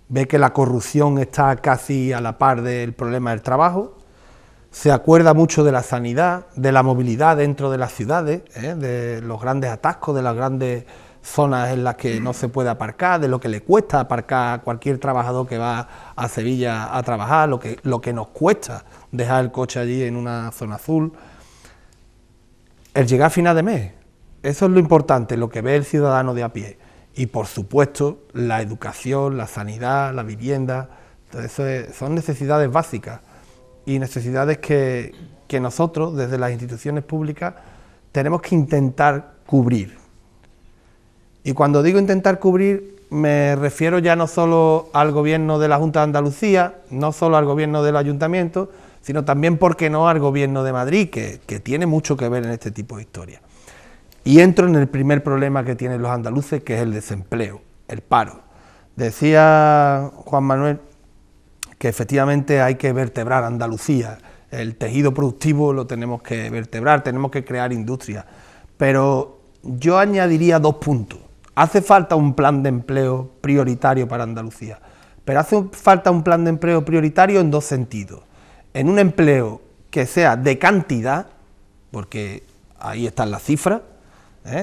ve que la corrupción está casi a la par del problema del trabajo, se acuerda mucho de la sanidad, de la movilidad dentro de las ciudades, de los grandes atascos, de las grandes zonas en las que no se puede aparcar, de lo que le cuesta aparcar a cualquier trabajador que va a Sevilla a trabajar, lo que nos cuesta dejar el coche allí en una zona azul. El llegar a final de mes, eso es lo importante, lo que ve el ciudadano de a pie. Y por supuesto la educación, la sanidad, la vivienda, todo eso son necesidades básicas y necesidades que nosotros desde las instituciones públicas tenemos que intentar cubrir. Y cuando digo intentar cubrir, me refiero ya no solo al gobierno de la Junta de Andalucía, no solo al gobierno del Ayuntamiento, sino también, ¿por qué no?, al gobierno de Madrid, que tiene mucho que ver en este tipo de historias. Y entro en el primer problema que tienen los andaluces, que es el desempleo, el paro. Decía Juan Manuel que efectivamente hay que vertebrar Andalucía, el tejido productivo lo tenemos que vertebrar, tenemos que crear industria, pero yo añadiría 2 puntos. Hace falta un plan de empleo prioritario para Andalucía, pero hace falta un plan de empleo prioritario en 2 sentidos. En un empleo que sea de cantidad, porque ahí están las cifras,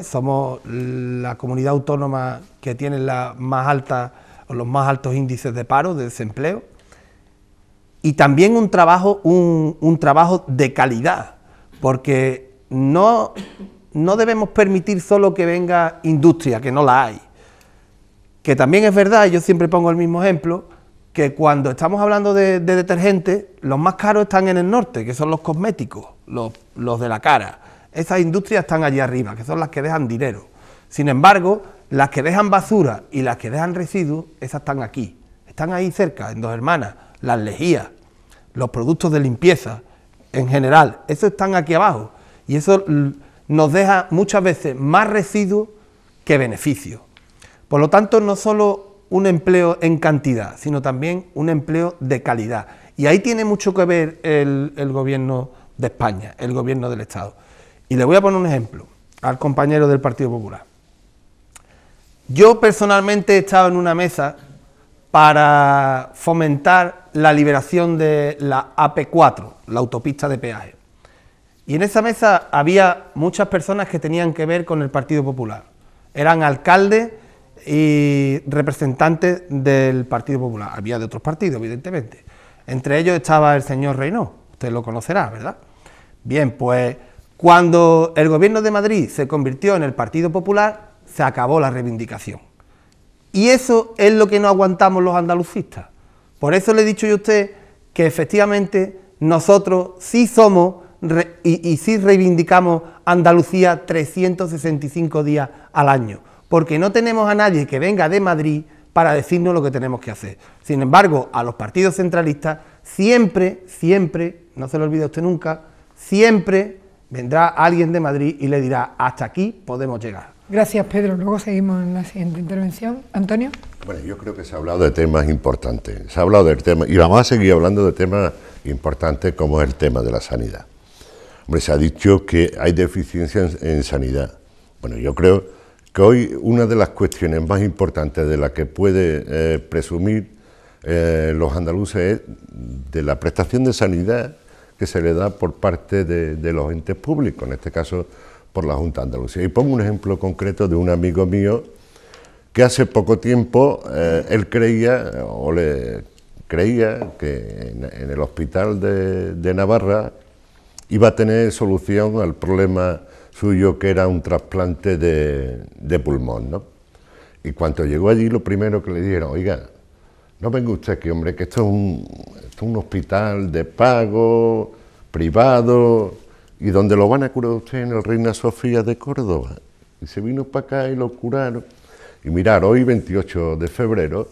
somos la comunidad autónoma que tiene la más alta o los más altos índices de paro, de desempleo, y también un trabajo de calidad, porque no debemos permitir solo que venga industria, que no la hay. Que también es verdad, y yo siempre pongo el mismo ejemplo, que cuando estamos hablando de detergentes, los más caros están en el norte, que son los cosméticos, los de la cara. Esas industrias están allí arriba, que son las que dejan dinero. Sin embargo, las que dejan basura y las que dejan residuos, esas están aquí. Están ahí cerca, en Dos Hermanas, las lejías, los productos de limpieza, en general, esos están aquí abajo. Y eso nos deja muchas veces más residuos que beneficios. Por lo tanto, no solo un empleo en cantidad, sino también un empleo de calidad. Y ahí tiene mucho que ver el gobierno de España, el gobierno del Estado. Y le voy a poner un ejemplo al compañero del Partido Popular. Yo personalmente he estado en una mesa para fomentar la liberación de la AP4, la autopista de peaje. Y en esa mesa había muchas personas que tenían que ver con el Partido Popular. Eran alcaldes y representantes del Partido Popular. Había de otros partidos, evidentemente. Entre ellos estaba el señor Reynó, usted lo conocerá, ¿verdad? Bien, pues cuando el gobierno de Madrid se convirtió en el Partido Popular, se acabó la reivindicación. Y eso es lo que no aguantamos los andalucistas. Por eso le he dicho yo a usted que efectivamente nosotros sí somos y sí reivindicamos Andalucía 365 días al año, porque no tenemos a nadie que venga de Madrid para decirnos lo que tenemos que hacer. Sin embargo, a los partidos centralistas siempre, no se lo olvide usted nunca, siempre vendrá alguien de Madrid y le dirá, hasta aquí podemos llegar. Gracias, Pedro. Luego seguimos en la siguiente intervención. Antonio. Bueno, yo creo que se ha hablado de temas importantes, se ha hablado del tema, y vamos a seguir hablando de temas importantes como es el tema de la sanidad. Hombre, se ha dicho que hay deficiencia en sanidad. Bueno, yo creo que hoy una de las cuestiones más importantes de la que puede presumir los andaluces es de la prestación de sanidad que se le da por parte de los entes públicos, en este caso por la Junta de Andalucía. Y pongo un ejemplo concreto de un amigo mío que hace poco tiempo él creía que en el hospital de Navarra iba a tener solución al problema suyo, que era un trasplante de pulmón, ¿no? Y cuando llegó allí, lo primero que le dijeron, oiga, no venga usted aquí, hombre, que esto es un hospital de pago, privado, y donde lo van a curar usted en el Reina Sofía de Córdoba. Y se vino para acá y lo curaron. Y mirar, hoy 28 de febrero,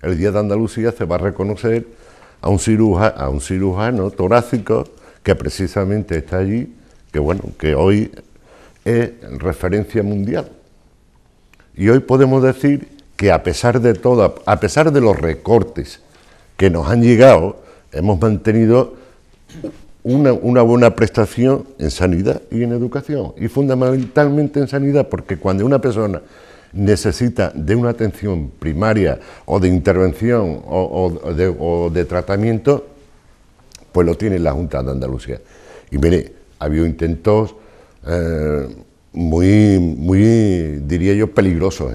el Día de Andalucía, se va a reconocer a un cirujano torácico que precisamente está allí, que bueno, que hoy es referencia mundial. Y hoy podemos decir que a pesar de todo, a pesar de los recortes que nos han llegado, hemos mantenido una buena prestación en sanidad y en educación, y fundamentalmente en sanidad, porque cuando una persona necesita de una atención primaria o de intervención o de tratamiento, pues lo tiene la Junta de Andalucía. Y mire, ha habido intentos muy, diría yo, peligrosos,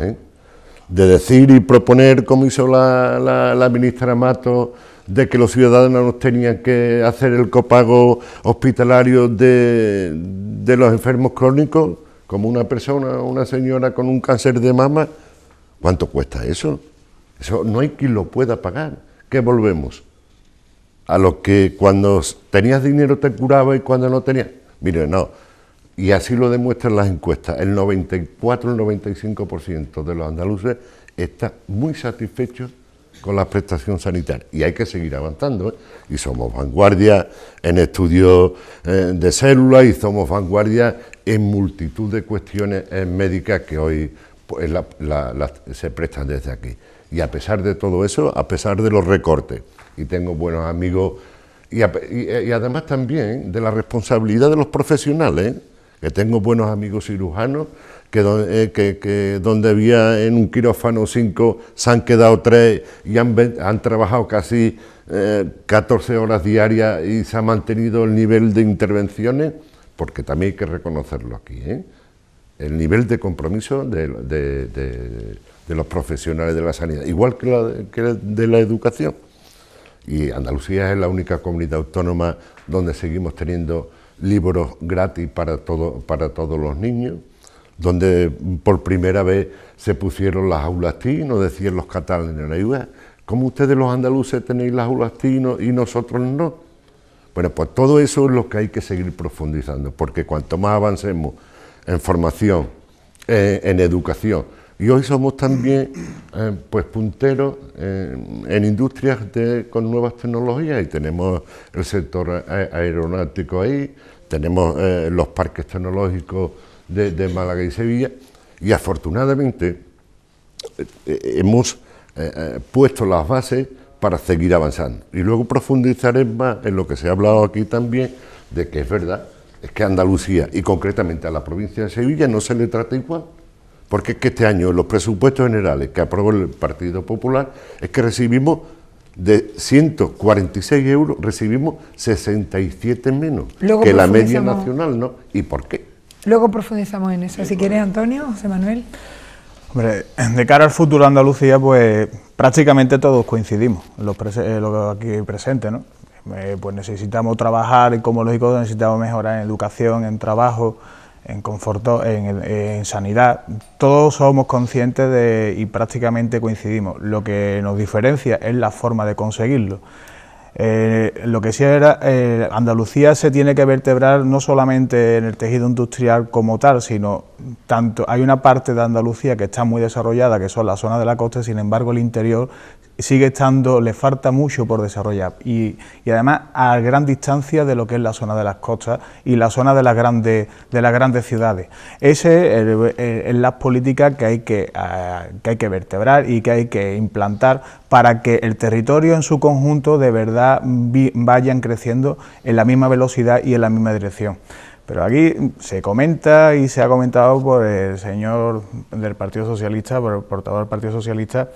de decir y proponer, como hizo la ministra Mato, de que los ciudadanos tenían que hacer el copago hospitalario de los enfermos crónicos, como una señora con un cáncer de mama. ¿Cuánto cuesta eso? Eso no hay quien lo pueda pagar. ¿Qué volvemos? A lo que cuando tenías dinero te curaba y cuando no tenías... Mire, no. Y así lo demuestran las encuestas. El 94, el 95% de los andaluces está muy satisfechos con la prestación sanitaria, y hay que seguir avanzando, y somos vanguardia en estudios de células, y somos vanguardia en multitud de cuestiones médicas que hoy pues, se prestan desde aquí. Y a pesar de todo eso, a pesar de los recortes, y tengo buenos amigos, y además también de la responsabilidad de los profesionales, que tengo buenos amigos cirujanos, que donde había en un quirófano 5, se han quedado 3 y han trabajado casi 14 horas diarias y se ha mantenido el nivel de intervenciones, porque también hay que reconocerlo aquí, el nivel de compromiso de los profesionales de la sanidad, igual que de la educación. Y Andalucía es la única comunidad autónoma donde seguimos teniendo libros gratis para todos los niños, donde por primera vez se pusieron las aulas TIC, nos decían los catalanes, ¿cómo ustedes los andaluces tenéis las aulas TIC y nosotros no? Bueno, pues todo eso es lo que hay que seguir profundizando, porque cuanto más avancemos en formación, en educación, y hoy somos también pues punteros en industrias con nuevas tecnologías, y tenemos el sector aeronáutico ahí, tenemos los parques tecnológicos de Málaga y Sevilla, y afortunadamente hemos puesto las bases para seguir avanzando. Y luego profundizaré más en lo que se ha hablado aquí también, de que es verdad, es que a Andalucía, y concretamente a la provincia de Sevilla, no se le trata igual, porque es que este año los presupuestos generales que aprobó el Partido Popular, es que recibimos de 146 euros, recibimos 67 menos que la media nacional, ¿no? ¿Y por qué? Luego profundizamos en eso. Si quieres, Antonio, José Manuel. Hombre, de cara al futuro de Andalucía, pues prácticamente todos coincidimos, los aquí presentes, ¿no? Pues necesitamos trabajar, y como lógico necesitamos mejorar en educación, en trabajo, en confort, en sanidad. Todos somos conscientes y prácticamente coincidimos. Lo que nos diferencia es la forma de conseguirlo. Lo que sí era, Andalucía se tiene que vertebrar no solamente en el tejido industrial como tal, sino hay una parte de Andalucía que está muy desarrollada, que son las zonas de la costa, sin embargo el interior sigue estando, le falta mucho por desarrollar, y además a gran distancia de lo que es la zona de las costas y la zona de las grandes ciudades. Ese es las políticas que hay que vertebrar y que hay que implantar para que el territorio en su conjunto de verdad vayan creciendo en la misma velocidad y en la misma dirección. Pero aquí se comenta y se ha comentado por el señor del Partido Socialista, por el portavoz del Partido Socialista,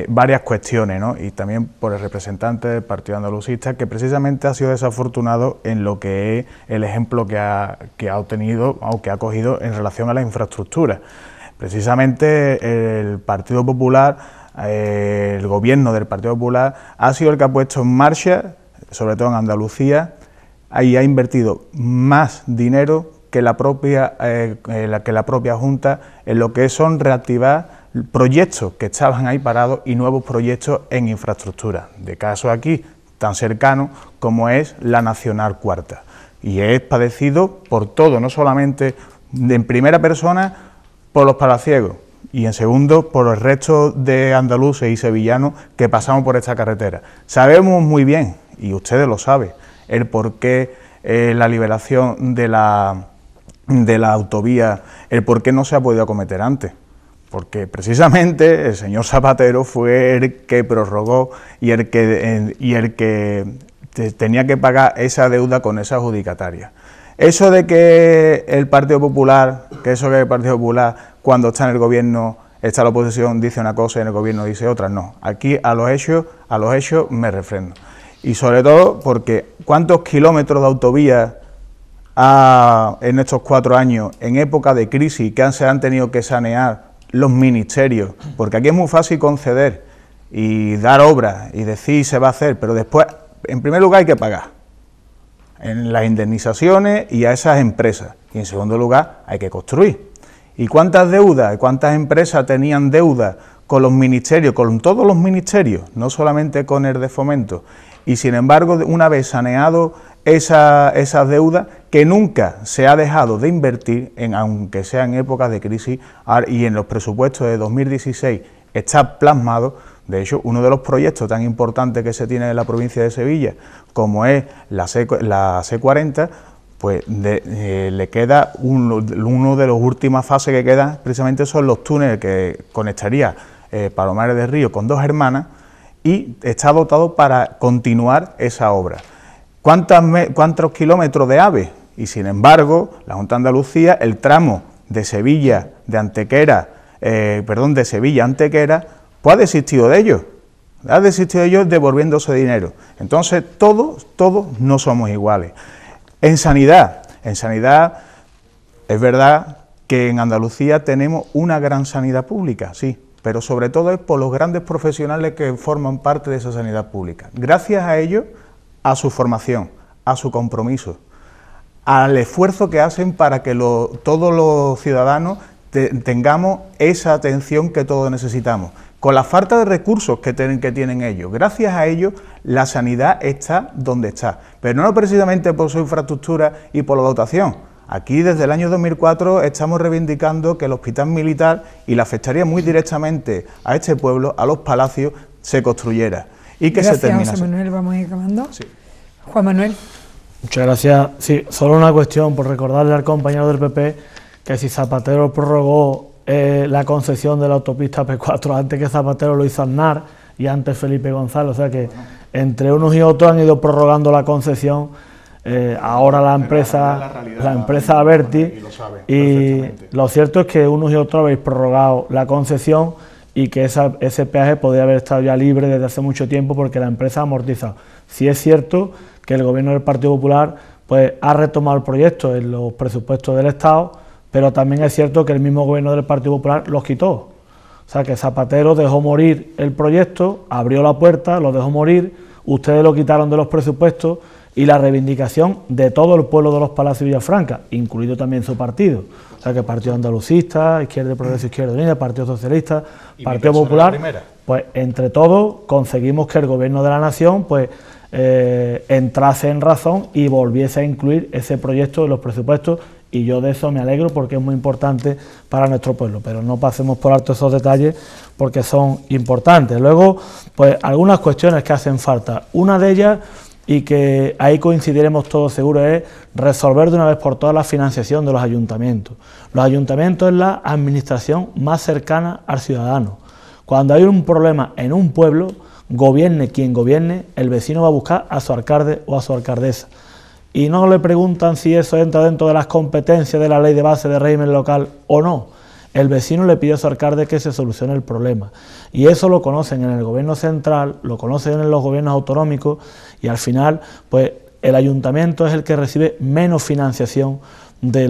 varias cuestiones, ¿no? Y también por el representante del Partido Andalucista, que precisamente ha sido desafortunado en lo que es el ejemplo que ha obtenido o que ha cogido en relación a la infraestructura. Precisamente el Partido Popular, el gobierno del Partido Popular, ha sido el que ha puesto en marcha, sobre todo en Andalucía, y ha invertido más dinero que la propia Junta en lo que son reactivar proyectos que estaban ahí parados y nuevos proyectos en infraestructura, de caso aquí tan cercano como es la Nacional Cuarta, y es padecido por todo, no solamente en primera persona por los palaciegos y en segundo por el resto de andaluces y sevillanos que pasamos por esta carretera. Sabemos muy bien, y ustedes lo saben, el por qué la liberación de la autovía, el por qué no se ha podido acometer antes. Porque precisamente el señor Zapatero fue el que prorrogó y el que tenía que pagar esa deuda con esa adjudicataria. Eso de que el Partido Popular, cuando está en el gobierno, está en la oposición, dice una cosa y en el gobierno dice otra, no. Aquí a los hechos me refrendo. Y sobre todo porque ¿cuántos kilómetros de autovía en estos 4 años, en época de crisis, que se han tenido que sanear los ministerios? Porque aquí es muy fácil conceder y dar obras y decir se va a hacer, pero después, en primer lugar, hay que pagar en las indemnizaciones y a esas empresas, y en segundo lugar, hay que construir. ¿Y cuántas deudas, cuántas empresas tenían deuda con los ministerios, con todos los ministerios, no solamente con el de Fomento? Y sin embargo, una vez saneado esas deudas, que nunca se ha dejado de invertir, aunque sea en épocas de crisis, y en los presupuestos de 2016 está plasmado. De hecho, uno de los proyectos tan importantes que se tiene en la provincia de Sevilla, como es la C40, pues le queda uno de las últimas fases que quedan, precisamente son los túneles que conectaría Palomares de Río con Dos Hermanas, y está dotado para continuar esa obra. ¿Cuántos kilómetros de AVE? Y sin embargo, la Junta de Andalucía, el tramo de Sevilla, de Sevilla a Antequera, pues ha desistido de ellos, devolviéndose dinero. Entonces, todos no somos iguales. En sanidad, es verdad que en Andalucía tenemos una gran sanidad pública, sí, pero sobre todo es por los grandes profesionales que forman parte de esa sanidad pública. Gracias a ellos, a su formación, a su compromiso, al esfuerzo que hacen para que todos los ciudadanos tengamos esa atención que todos necesitamos. Con la falta de recursos que tienen ellos, gracias a ellos la sanidad está donde está, pero no precisamente por su infraestructura y por la dotación. Aquí desde el año 2004 estamos reivindicando que el Hospital Militar, y le afectaría muy directamente a este pueblo, a los palacios, se construyera y que se terminase. Gracias, José Manuel, vamos a ir acabando. Sí. Juan Manuel. Muchas gracias. Sí, solo una cuestión, por recordarle al compañero del PP que si Zapatero prorrogó la concesión de la autopista P4 antes que Zapatero lo hizo Aznar y antes Felipe González, o sea que entre unos y otros han ido prorrogando la concesión. Ahora la empresa Abertis, y lo cierto es que unos y otros habéis prorrogado la concesión y que ese peaje podría haber estado ya libre desde hace mucho tiempo porque la empresa ha amortizado. Sí es cierto que el gobierno del Partido Popular pues ha retomado el proyecto en los presupuestos del Estado, pero también es cierto que el mismo gobierno del Partido Popular los quitó. O sea que Zapatero dejó morir el proyecto, abrió la puerta, lo dejó morir, ustedes lo quitaron de los presupuestos, y la reivindicación de todo el pueblo de los Palacios de Villafranca, incluido también su partido. O sea que Partido Andalucista, Izquierda y Progreso, Izquierda Unida, Partido Socialista, Partido Popular, pues entre todos conseguimos que el Gobierno de la Nación pues entrase en razón y volviese a incluir ese proyecto en los presupuestos, y yo de eso me alegro porque es muy importante para nuestro pueblo, pero no pasemos por alto esos detalles porque son importantes. Luego, pues algunas cuestiones que hacen falta. Una de ellas, y que ahí coincidiremos todos seguros, es resolver de una vez por todas la financiación de los ayuntamientos. Los ayuntamientos es la administración más cercana al ciudadano. Cuando hay un problema en un pueblo, gobierne quien gobierne, el vecino va a buscar a su alcalde o a su alcaldesa. Y no le preguntan si eso entra dentro de las competencias de la ley de base de régimen local o no. El vecino le pide a su alcalde que se solucione el problema. Y eso lo conocen en el gobierno central, lo conocen en los gobiernos autonómicos, y al final pues el ayuntamiento es el que recibe menos financiación de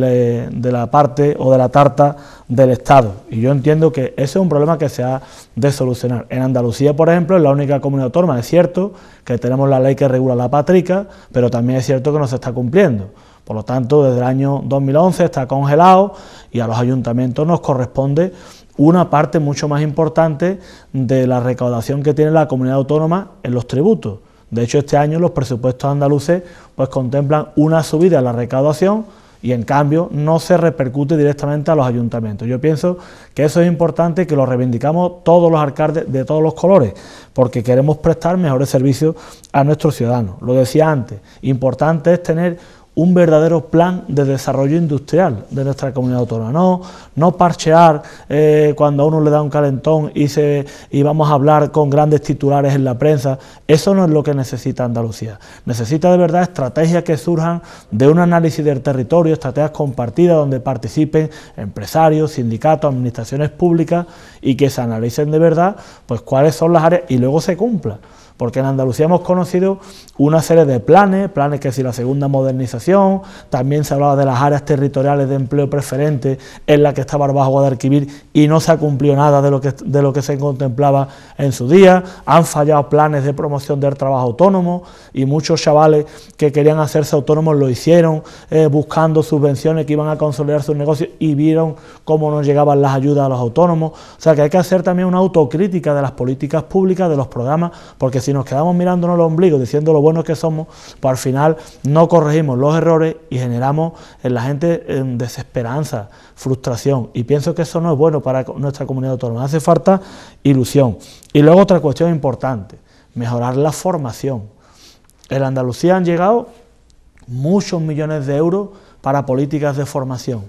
la parte o de la tarta del Estado. Y yo entiendo que ese es un problema que se ha de solucionar. En Andalucía, por ejemplo, es la única comunidad autónoma, es cierto que tenemos la ley que regula la patrica, pero también es cierto que no se está cumpliendo. Por lo tanto, desde el año 2011 está congelado y a los ayuntamientos nos corresponde una parte mucho más importante de la recaudación que tiene la comunidad autónoma en los tributos. De hecho, este año los presupuestos andaluces pues contemplan una subida en la recaudación y en cambio no se repercute directamente a los ayuntamientos. Yo pienso que eso es importante, que lo reivindicamos todos los alcaldes de todos los colores, porque queremos prestar mejores servicios a nuestros ciudadanos. Lo decía antes, importante es tener un verdadero plan de desarrollo industrial de nuestra comunidad autónoma, no parchear cuando a uno le da un calentón y vamos a hablar con grandes titulares en la prensa. Eso no es lo que necesita Andalucía. Necesita de verdad estrategias que surjan de un análisis del territorio, estrategias compartidas donde participen empresarios, sindicatos, administraciones públicas y que se analicen de verdad pues cuáles son las áreas y luego se cumpla. Porque en Andalucía hemos conocido una serie de planes que si la segunda modernización, también se hablaba de las áreas territoriales de empleo preferente en la que estaba bajo Guadalquivir y no se ha cumplido nada de lo que se contemplaba en su día. Han fallado planes de promoción del trabajo autónomo y muchos chavales que querían hacerse autónomos lo hicieron buscando subvenciones que iban a consolidar sus negocios y vieron cómo no llegaban las ayudas a los autónomos. O sea que hay que hacer también una autocrítica de las políticas públicas, de los programas, porque si nos quedamos mirándonos los ombligos diciendo lo buenos que somos, pues al final no corregimos los errores y generamos en la gente desesperanza, frustración, y pienso que eso no es bueno para nuestra comunidad autónoma. Hace falta ilusión. Y luego otra cuestión importante, mejorar la formación. En Andalucía han llegado muchos millones de euros para políticas de formación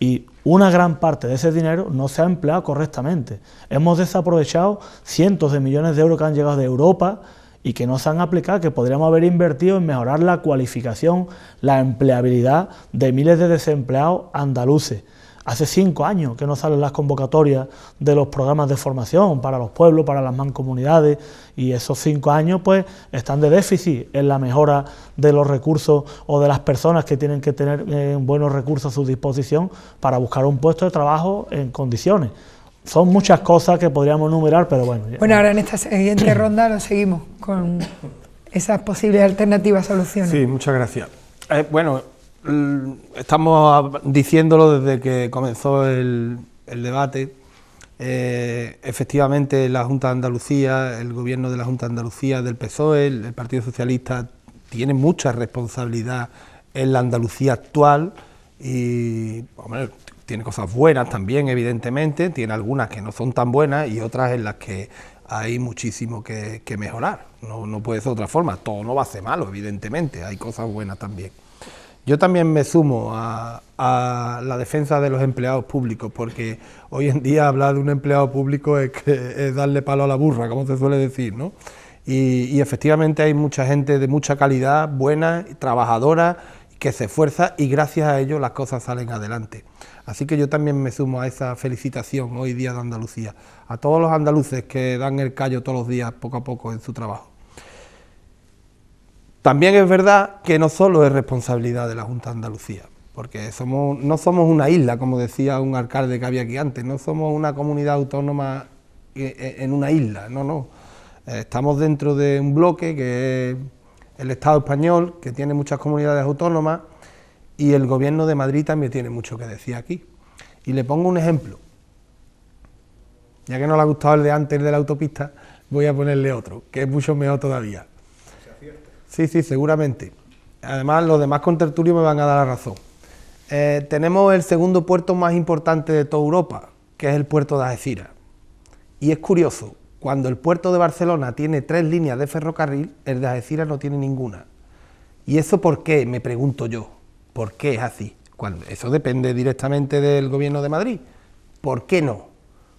y una gran parte de ese dinero no se ha empleado correctamente. Hemos desaprovechado cientos de millones de euros que han llegado de Europa y que no se han aplicado, que podríamos haber invertido en mejorar la cualificación, la empleabilidad de miles de desempleados andaluces. Hace 5 años que no salen las convocatorias de los programas de formación para los pueblos, para las mancomunidades, y esos 5 años pues están de déficit en la mejora de los recursos o de las personas que tienen que tener buenos recursos a su disposición para buscar un puesto de trabajo en condiciones. Son muchas cosas que podríamos enumerar, pero bueno. Bueno, ahora en esta siguiente ronda lo seguimos con esas posibles alternativas, soluciones. Sí, muchas gracias. Bueno, estamos diciéndolo desde que comenzó el debate. Efectivamente, la Junta de Andalucía, el gobierno de la Junta de Andalucía, del PSOE, el Partido Socialista, tiene mucha responsabilidad en la Andalucía actual y, hombre, tiene cosas buenas también, evidentemente, tiene algunas que no son tan buenas y otras en las que hay muchísimo que mejorar. No puede ser de otra forma, todo no va a ser malo, evidentemente, hay cosas buenas también. Yo también me sumo a la defensa de los empleados públicos, porque hoy en día hablar de un empleado público es darle palo a la burra, como se suele decir, ¿no? Y efectivamente hay mucha gente de mucha calidad, buena, trabajadora, que se esfuerza y gracias a ello las cosas salen adelante. Así que yo también me sumo a esa felicitación hoy día de Andalucía, a todos los andaluces que dan el callo todos los días, poco a poco, en su trabajo. También es verdad que no solo es responsabilidad de la Junta de Andalucía, porque no somos una isla, como decía un alcalde que había aquí antes, no somos una comunidad autónoma en una isla, no. Estamos dentro de un bloque que es el Estado español, que tiene muchas comunidades autónomas, y el Gobierno de Madrid también tiene mucho que decir aquí. Y le pongo un ejemplo. Ya que no le ha gustado el de antes, el de la autopista, voy a ponerle otro, que es mucho mejor todavía. Sí, seguramente. Además, los demás contertulios me van a dar la razón. Tenemos el segundo puerto más importante de toda Europa, que es el puerto de Algeciras. Y es curioso, cuando el puerto de Barcelona tiene 3 líneas de ferrocarril, el de Algeciras no tiene ninguna. ¿Y eso por qué? Me pregunto yo. ¿Por qué es así? Eso depende directamente del Gobierno de Madrid. ¿Por qué no?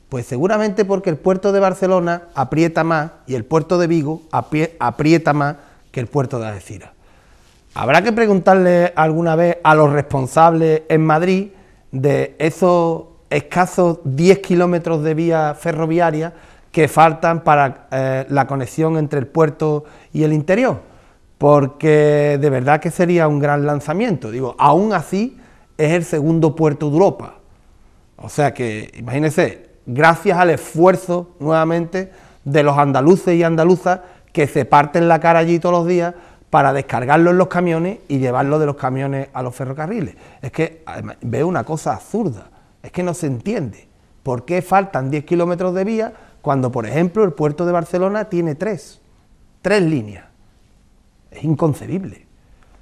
Pues seguramente porque el puerto de Barcelona aprieta más y el puerto de Vigo aprieta más que el puerto de Algeciras. Habrá que preguntarle alguna vez a los responsables en Madrid de esos escasos 10 kilómetros de vía ferroviaria que faltan para la conexión entre el puerto y el interior, porque de verdad que sería un gran lanzamiento. Digo, aún así es el segundo puerto de Europa. O sea que, imagínense, gracias al esfuerzo, nuevamente, de los andaluces y andaluzas que se parten la cara allí todos los días para descargarlo en los camiones y llevarlo de los camiones a los ferrocarriles. Es que además, veo una cosa absurda, es que no se entiende. ¿Por qué faltan 10 kilómetros de vía cuando, por ejemplo, el puerto de Barcelona tiene tres líneas? Es inconcebible.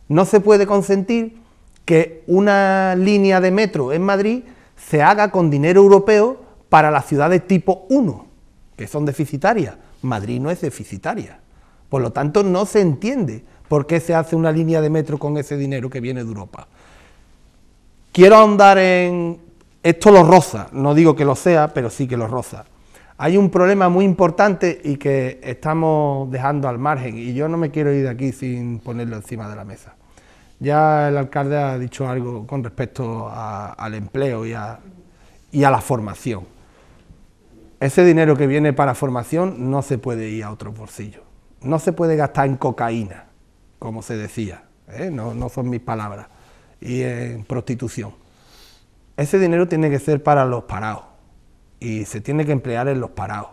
No se puede consentir que una línea de metro en Madrid se haga con dinero europeo para las ciudades tipo 1, que son deficitarias. Madrid no es deficitaria. Por lo tanto, no se entiende por qué se hace una línea de metro con ese dinero que viene de Europa. Quiero ahondar en... Esto lo roza, no digo que lo sea, pero sí que lo roza. Hay un problema muy importante y que estamos dejando al margen, y yo no me quiero ir de aquí sin ponerlo encima de la mesa. Ya el alcalde ha dicho algo con respecto al empleo y a la formación. Ese dinero que viene para formación no se puede ir a otros bolsillos. No se puede gastar en cocaína, como se decía, no son mis palabras, y en prostitución. Ese dinero tiene que ser para los parados, y se tiene que emplear en los parados,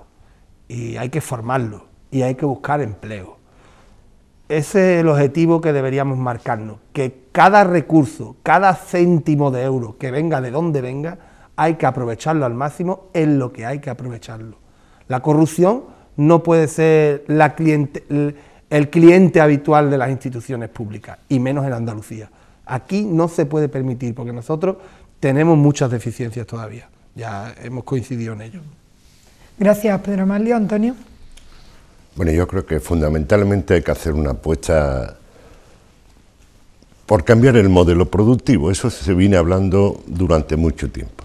y hay que formarlos, y hay que buscar empleo. Ese es el objetivo que deberíamos marcarnos, que cada recurso, cada céntimo de euro que venga de donde venga, hay que aprovecharlo al máximo en lo que hay que aprovecharlo. La corrupción no puede ser el cliente habitual de las instituciones públicas, y menos en Andalucía. Aquí no se puede permitir, porque nosotros tenemos muchas deficiencias todavía, ya hemos coincidido en ello. Gracias, Pedro Amalio. Antonio. Bueno, yo creo que fundamentalmente hay que hacer una apuesta por cambiar el modelo productivo. Eso se viene hablando durante mucho tiempo,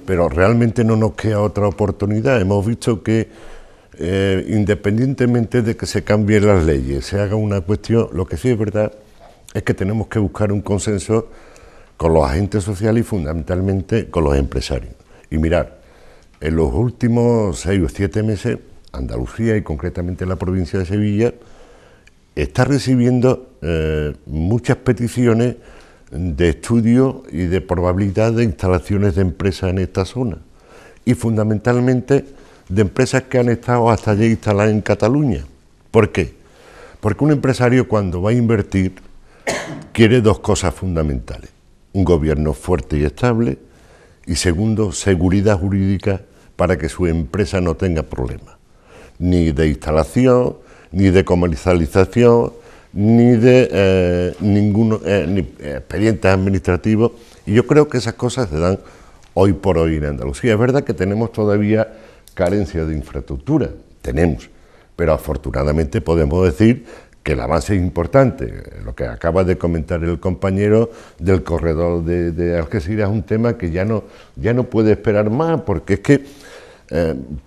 pero realmente no nos queda otra oportunidad. Hemos visto que independientemente de que se cambien las leyes, se haga una cuestión, lo que sí es verdad es que tenemos que buscar un consenso con los agentes sociales y fundamentalmente con los empresarios. Y mirar, en los últimos 6 o 7 meses, Andalucía y concretamente la provincia de Sevilla está recibiendo muchas peticiones de estudio y de probabilidad de instalaciones de empresas en esta zona, y fundamentalmente de empresas que han estado hasta allí instaladas en Cataluña. ¿Por qué? Porque un empresario, cuando va a invertir, quiere 2 cosas fundamentales: un gobierno fuerte y estable, y segundo, seguridad jurídica para que su empresa no tenga problemas, ni de instalación, ni de comercialización, ni de expedientes administrativos. Y yo creo que esas cosas se dan hoy por hoy en Andalucía. Es verdad que tenemos todavía carencia de infraestructura, tenemos, pero afortunadamente podemos decir que el avance es importante. Lo que acaba de comentar el compañero del corredor de Algeciras es un tema que ya no puede esperar más, porque es que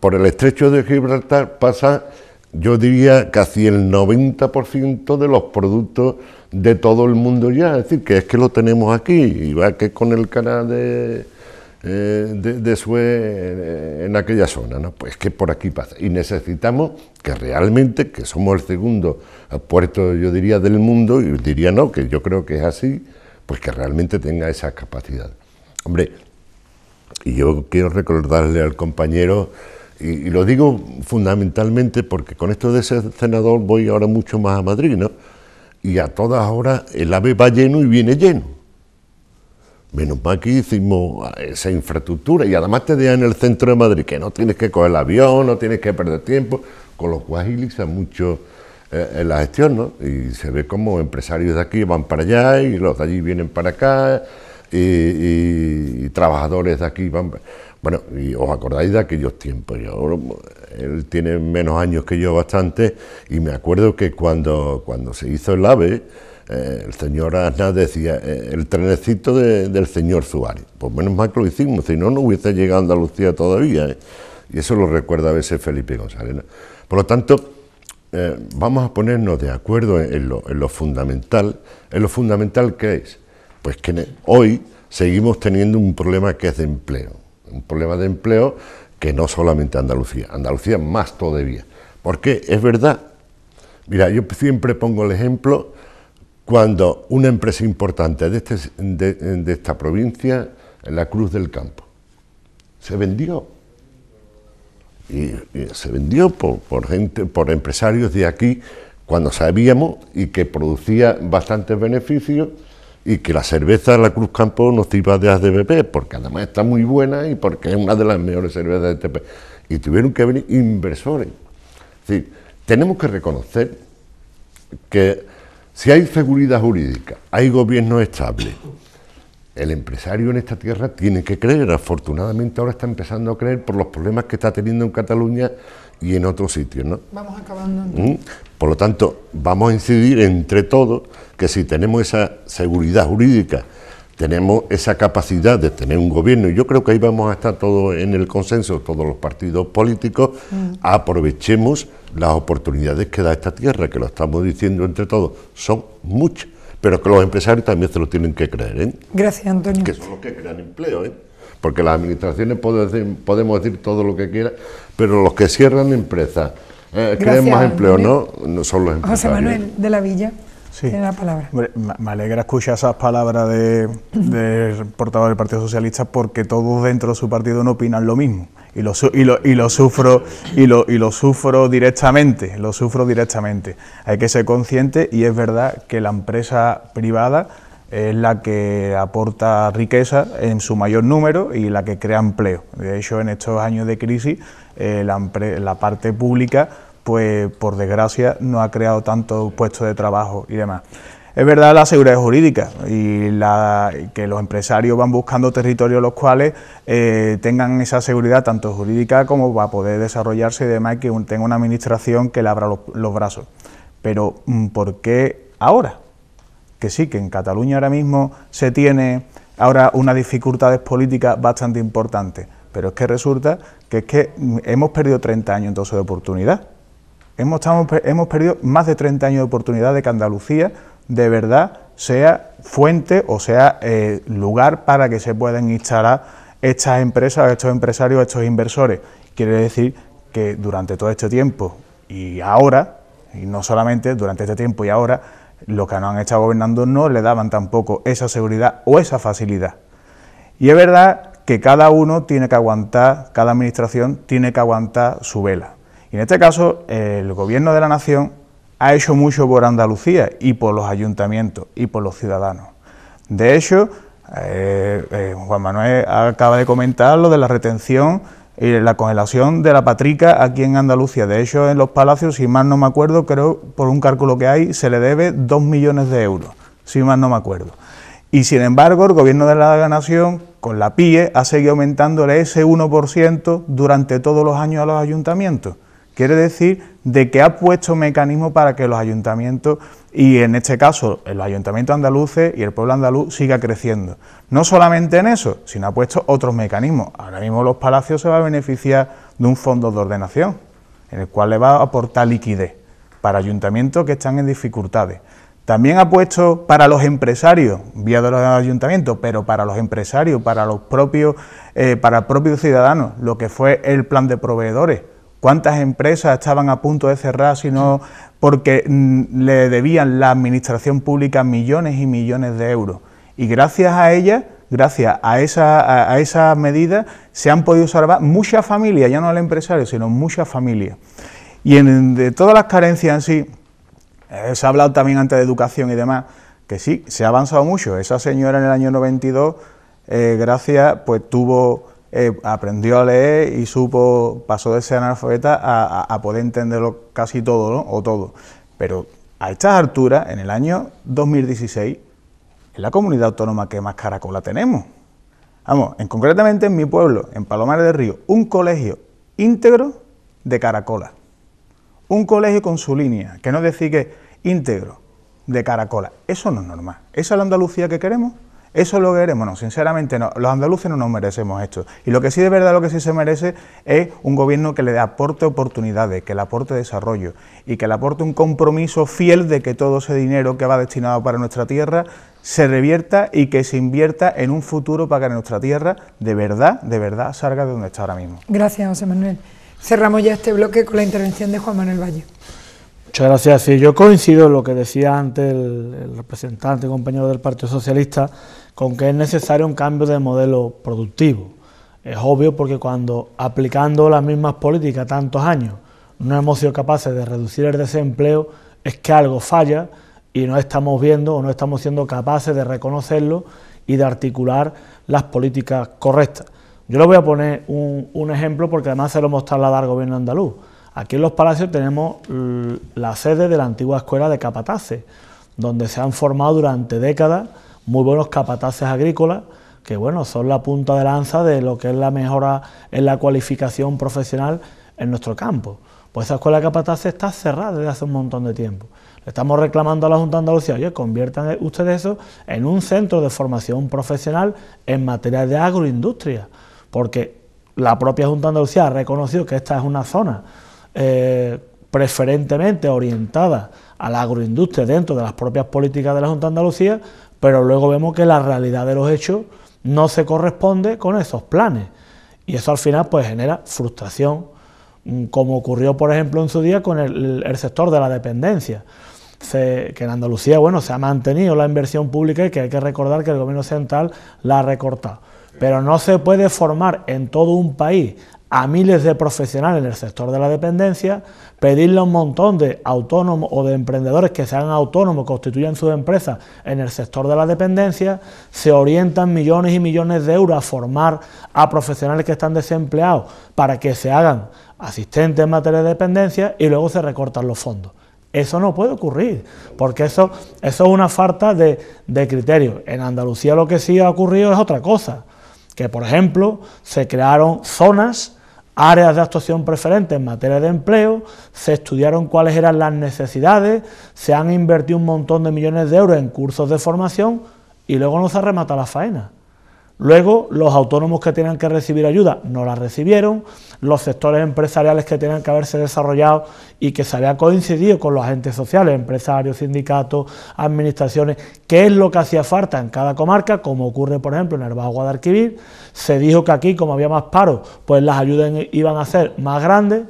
por el estrecho de Gibraltar pasa, yo diría, casi el 90% de los productos de todo el mundo ya. Es decir, que es que lo tenemos aquí, y va que con el canal de Suez en aquella zona, ¿no? Pues que por aquí pasa, y necesitamos que realmente, que somos el segundo puerto, yo diría, del mundo, y diría no, que yo creo que es así, pues que realmente tenga esa capacidad. Hombre, y yo quiero recordarle al compañero, y lo digo fundamentalmente porque con esto de ser senador voy ahora mucho más a Madrid, ¿no? Y a todas horas el AVE va lleno y viene lleno. Menos mal que hicimos esa infraestructura, y además te dejan en el centro de Madrid, que no tienes que coger el avión, no tienes que perder tiempo, con lo cual agiliza mucho en la gestión, ¿no? Y se ve como empresarios de aquí van para allá y los de allí vienen para acá, y trabajadores de aquí van... Bueno, y os acordáis de aquellos tiempos. Él tiene menos años que yo bastante, y me acuerdo que cuando se hizo el AVE, el señor Aznar decía, el trenecito del señor Suárez. Pues menos mal que lo hicimos, si no, no hubiese llegado a Andalucía todavía, y eso lo recuerda a veces Felipe González, ¿no? Por lo tanto, vamos a ponernos de acuerdo en lo fundamental. ¿En lo fundamental qué es? Pues que hoy seguimos teniendo un problema que es de empleo, un problema de empleo que no solamente Andalucía, Andalucía más todavía. Porque es verdad, mira, yo siempre pongo el ejemplo cuando una empresa importante de esta provincia, la Cruz del Campo, se vendió. Y se vendió por empresarios de aquí, cuando sabíamos, y que producía bastantes beneficios, y que la cerveza La Cruz Campo no sirva de ASDBP, porque además está muy buena y porque es una de las mejores cervezas de este país. Y tuvieron que venir inversores. Es decir, tenemos que reconocer que si hay seguridad jurídica, hay gobierno estable, el empresario en esta tierra tiene que creer. Afortunadamente ahora está empezando a creer por los problemas que está teniendo en Cataluña y en otros sitios, ¿no? Vamos acabando. Por lo tanto, vamos a incidir entre todos que si tenemos esa seguridad jurídica, tenemos esa capacidad de tener un gobierno, y yo creo que ahí vamos a estar todos en el consenso, todos los partidos políticos, aprovechemos las oportunidades que da esta tierra, que lo estamos diciendo entre todos, son muchas, pero que los empresarios también se lo tienen que creer, ¿eh? Gracias, Antonio. Que son los que crean empleo, ¿eh? Porque las administraciones podemos decir todo lo que quieran, pero los que cierran empresas, crean más empleo, no son los empresarios. José Manuel de la Villa. Sí. Tiene la palabra. Me alegra escuchar esas palabras del portavoz del Partido Socialista, porque todos dentro de su partido no opinan lo mismo, y lo sufro directamente, Hay que ser consciente, y es verdad que la empresa privada es la que aporta riqueza en su mayor número y la que crea empleo. De hecho, en estos años de crisis, la parte pública, pues por desgracia no ha creado tantos puestos de trabajo y demás. Es verdad la seguridad jurídica y que los empresarios van buscando territorios los cuales tengan esa seguridad tanto jurídica como para poder desarrollarse y demás, que tenga una administración que le abra los brazos. Pero ¿por qué ahora? Que sí, que en Cataluña ahora mismo se tiene unas dificultades políticas bastante importantes, pero es que resulta que hemos perdido 30 años entonces de oportunidad. Hemos perdido más de 30 años de oportunidad de que Andalucía de verdad sea fuente o sea lugar para que se puedan instalar estas empresas, estos empresarios, estos inversores. Quiere decir que durante todo este tiempo y ahora, y no solamente durante este tiempo y ahora, los que nos han estado gobernando no le daban tampoco esa seguridad o esa facilidad. Y es verdad que cada uno tiene que aguantar, cada administración tiene que aguantar su vela. Y en este caso, el Gobierno de la Nación ha hecho mucho por Andalucía y por los ayuntamientos y por los ciudadanos. De hecho, Juan Manuel acaba de comentar lo de la retención y la congelación de la patrica aquí en Andalucía. De hecho, en los palacios, si mal no me acuerdo, creo, por un cálculo que hay, se le debe 2 millones de euros, si mal no me acuerdo. Y sin embargo, el Gobierno de la Nación, con la PIE, ha seguido aumentándole ese 1% durante todos los años a los ayuntamientos. Quiere decir de que ha puesto mecanismos para que los ayuntamientos, y en este caso los ayuntamientos andaluces y el pueblo andaluz, siga creciendo. No solamente en eso, sino ha puesto otros mecanismos. Ahora mismo los palacios se van a beneficiar de un fondo de ordenación, en el cual le va a aportar liquidez para ayuntamientos que están en dificultades. También ha puesto para los empresarios, vía de los ayuntamientos, pero para los empresarios, para el propio ciudadano, lo que fue el plan de proveedores. ¿Cuántas empresas estaban a punto de cerrar sino porque le debían la administración pública millones y millones de euros? Y gracias a ellas, gracias a esa medida, se han podido salvar muchas familias, ya no al empresario, sino muchas familias. Y de todas las carencias en sí, se ha hablado también antes de educación y demás, que sí, se ha avanzado mucho. Esa señora en el año 92, pues aprendió a leer y pasó de ser analfabeta a poder entenderlo casi todo, ¿no? O todo. Pero a estas alturas, en el año 2016, es la comunidad autónoma que más caracola tenemos. Vamos, concretamente en mi pueblo, en Palomares del Río, un colegio íntegro de caracola. Un colegio con su línea, que no decir que íntegro de caracola. Eso no es normal. ¿Esa es la Andalucía que queremos? ¿Eso es lo que queremos? No, sinceramente no. Los andaluces no nos merecemos esto. Y lo que sí de verdad, lo que sí se merece es un gobierno que le aporte oportunidades, que le aporte desarrollo y que le aporte un compromiso fiel de que todo ese dinero que va destinado para nuestra tierra se revierta y que se invierta en un futuro para que nuestra tierra de verdad salga de donde está ahora mismo. Gracias, José Manuel. Cerramos ya este bloque con la intervención de Juan Manuel Valle. Muchas gracias. Sí, yo coincido en lo que decía antes el representante, compañero del Partido Socialista, con que es necesario un cambio de modelo productivo. Es obvio porque cuando aplicando las mismas políticas tantos años no hemos sido capaces de reducir el desempleo, es que algo falla y no estamos viendo o no estamos siendo capaces de reconocerlo y de articular las políticas correctas. Yo le voy a poner un ejemplo porque además se lo hemos trasladado al gobierno andaluz. Aquí en Los Palacios tenemos la sede de la antigua escuela de capataces, donde se han formado durante décadas muy buenos capataces agrícolas, que bueno, son la punta de lanza de lo que es la mejora en la cualificación profesional en nuestro campo. Pues esa escuela de capataces está cerrada desde hace un montón de tiempo. Le estamos reclamando a la Junta de Andalucía, oye, conviertan ustedes eso en un centro de formación profesional en materia de agroindustria, porque la propia Junta de Andalucía ha reconocido que esta es una zona preferentemente orientada a la agroindustria dentro de las propias políticas de la Junta de Andalucía, pero luego vemos que la realidad de los hechos no se corresponde con esos planes, y eso al final pues genera frustración, como ocurrió por ejemplo en su día con el sector de la dependencia, que en Andalucía bueno, se ha mantenido la inversión pública y que hay que recordar que el gobierno central la ha recortado, pero no se puede formar en todo un país a miles de profesionales en el sector de la dependencia, pedirle a un montón de autónomos o de emprendedores que sean autónomos, constituyan sus empresas en el sector de la dependencia, se orientan millones y millones de euros a formar a profesionales que están desempleados para que se hagan asistentes en materia de dependencia y luego se recortan los fondos. Eso no puede ocurrir, porque eso es una falta de criterio. En Andalucía lo que sí ha ocurrido es otra cosa, que por ejemplo se crearon zonas, áreas de actuación preferente en materia de empleo, se estudiaron cuáles eran las necesidades, se han invertido un montón de millones de euros en cursos de formación y luego no se remata la faena. Luego los autónomos que tenían que recibir ayuda no la recibieron, los sectores empresariales que tenían que haberse desarrollado y que se había coincidido con los agentes sociales, empresarios, sindicatos, administraciones, qué es lo que hacía falta en cada comarca, como ocurre por ejemplo en el Bajo Guadalquivir. Se dijo que aquí, como había más paro, pues las ayudas iban a ser más grandes,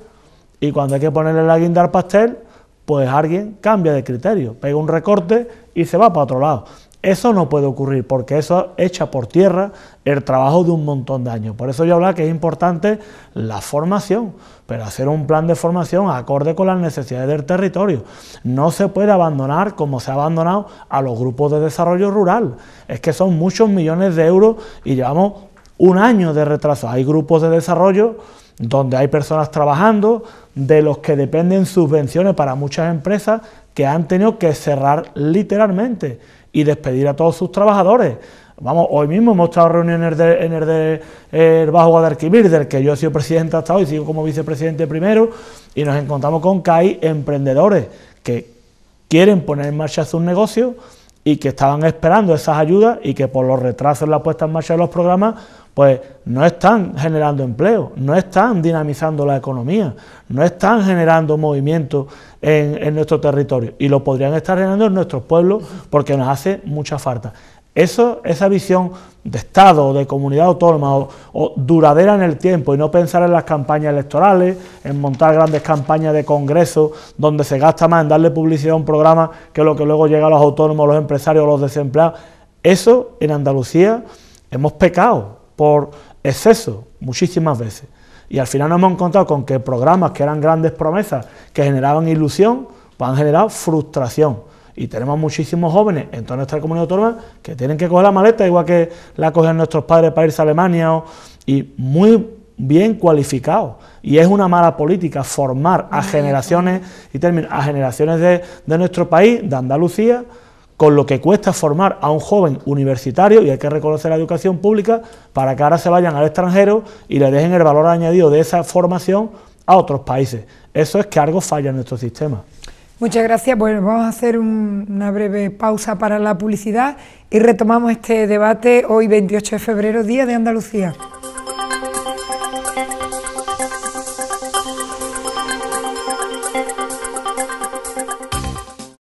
y cuando hay que ponerle la guinda al pastel, pues alguien cambia de criterio, pega un recorte y se va para otro lado. Eso no puede ocurrir, porque eso echa por tierra el trabajo de un montón de años. Por eso yo hablaba que es importante la formación, pero hacer un plan de formación acorde con las necesidades del territorio. No se puede abandonar, como se ha abandonado, a los grupos de desarrollo rural. Es que son muchos millones de euros y llevamos un año de retraso. Hay grupos de desarrollo donde hay personas trabajando, de los que dependen subvenciones para muchas empresas que han tenido que cerrar literalmente y despedir a todos sus trabajadores. Vamos, hoy mismo hemos estado reuniones en el Bajo Guadalquivir, del que yo he sido presidente hasta hoy, sigo como vicepresidente primero, y nos encontramos con que hay emprendedores que quieren poner en marcha sus negocios y que estaban esperando esas ayudas y que por los retrasos en la puesta en marcha de los programas, pues no están generando empleo, no están dinamizando la economía, no están generando movimiento en nuestro territorio, y lo podrían estar generando en nuestros pueblos porque nos hace mucha falta. Esa visión de Estado o de comunidad autónoma o duradera en el tiempo, y no pensar en las campañas electorales, en montar grandes campañas de congresos donde se gasta más en darle publicidad a un programa que lo que luego llega a los autónomos, los empresarios, los desempleados. Eso en Andalucía hemos pecado por exceso muchísimas veces, y al final nos hemos encontrado con que programas que eran grandes promesas, que generaban ilusión, pues han generado frustración, y tenemos muchísimos jóvenes en toda nuestra comunidad autónoma que tienen que coger la maleta igual que la cogen nuestros padres para irse a Alemania, y muy bien cualificados, y es una mala política formar a generaciones de nuestro país, de Andalucía, con lo que cuesta formar a un joven universitario, y hay que reconocer la educación pública, para que ahora se vayan al extranjero y le dejen el valor añadido de esa formación a otros países. Eso es que algo falla en nuestro sistema. Muchas gracias. Bueno, vamos a hacer una breve pausa para la publicidad y retomamos este debate hoy 28 de febrero, Día de Andalucía.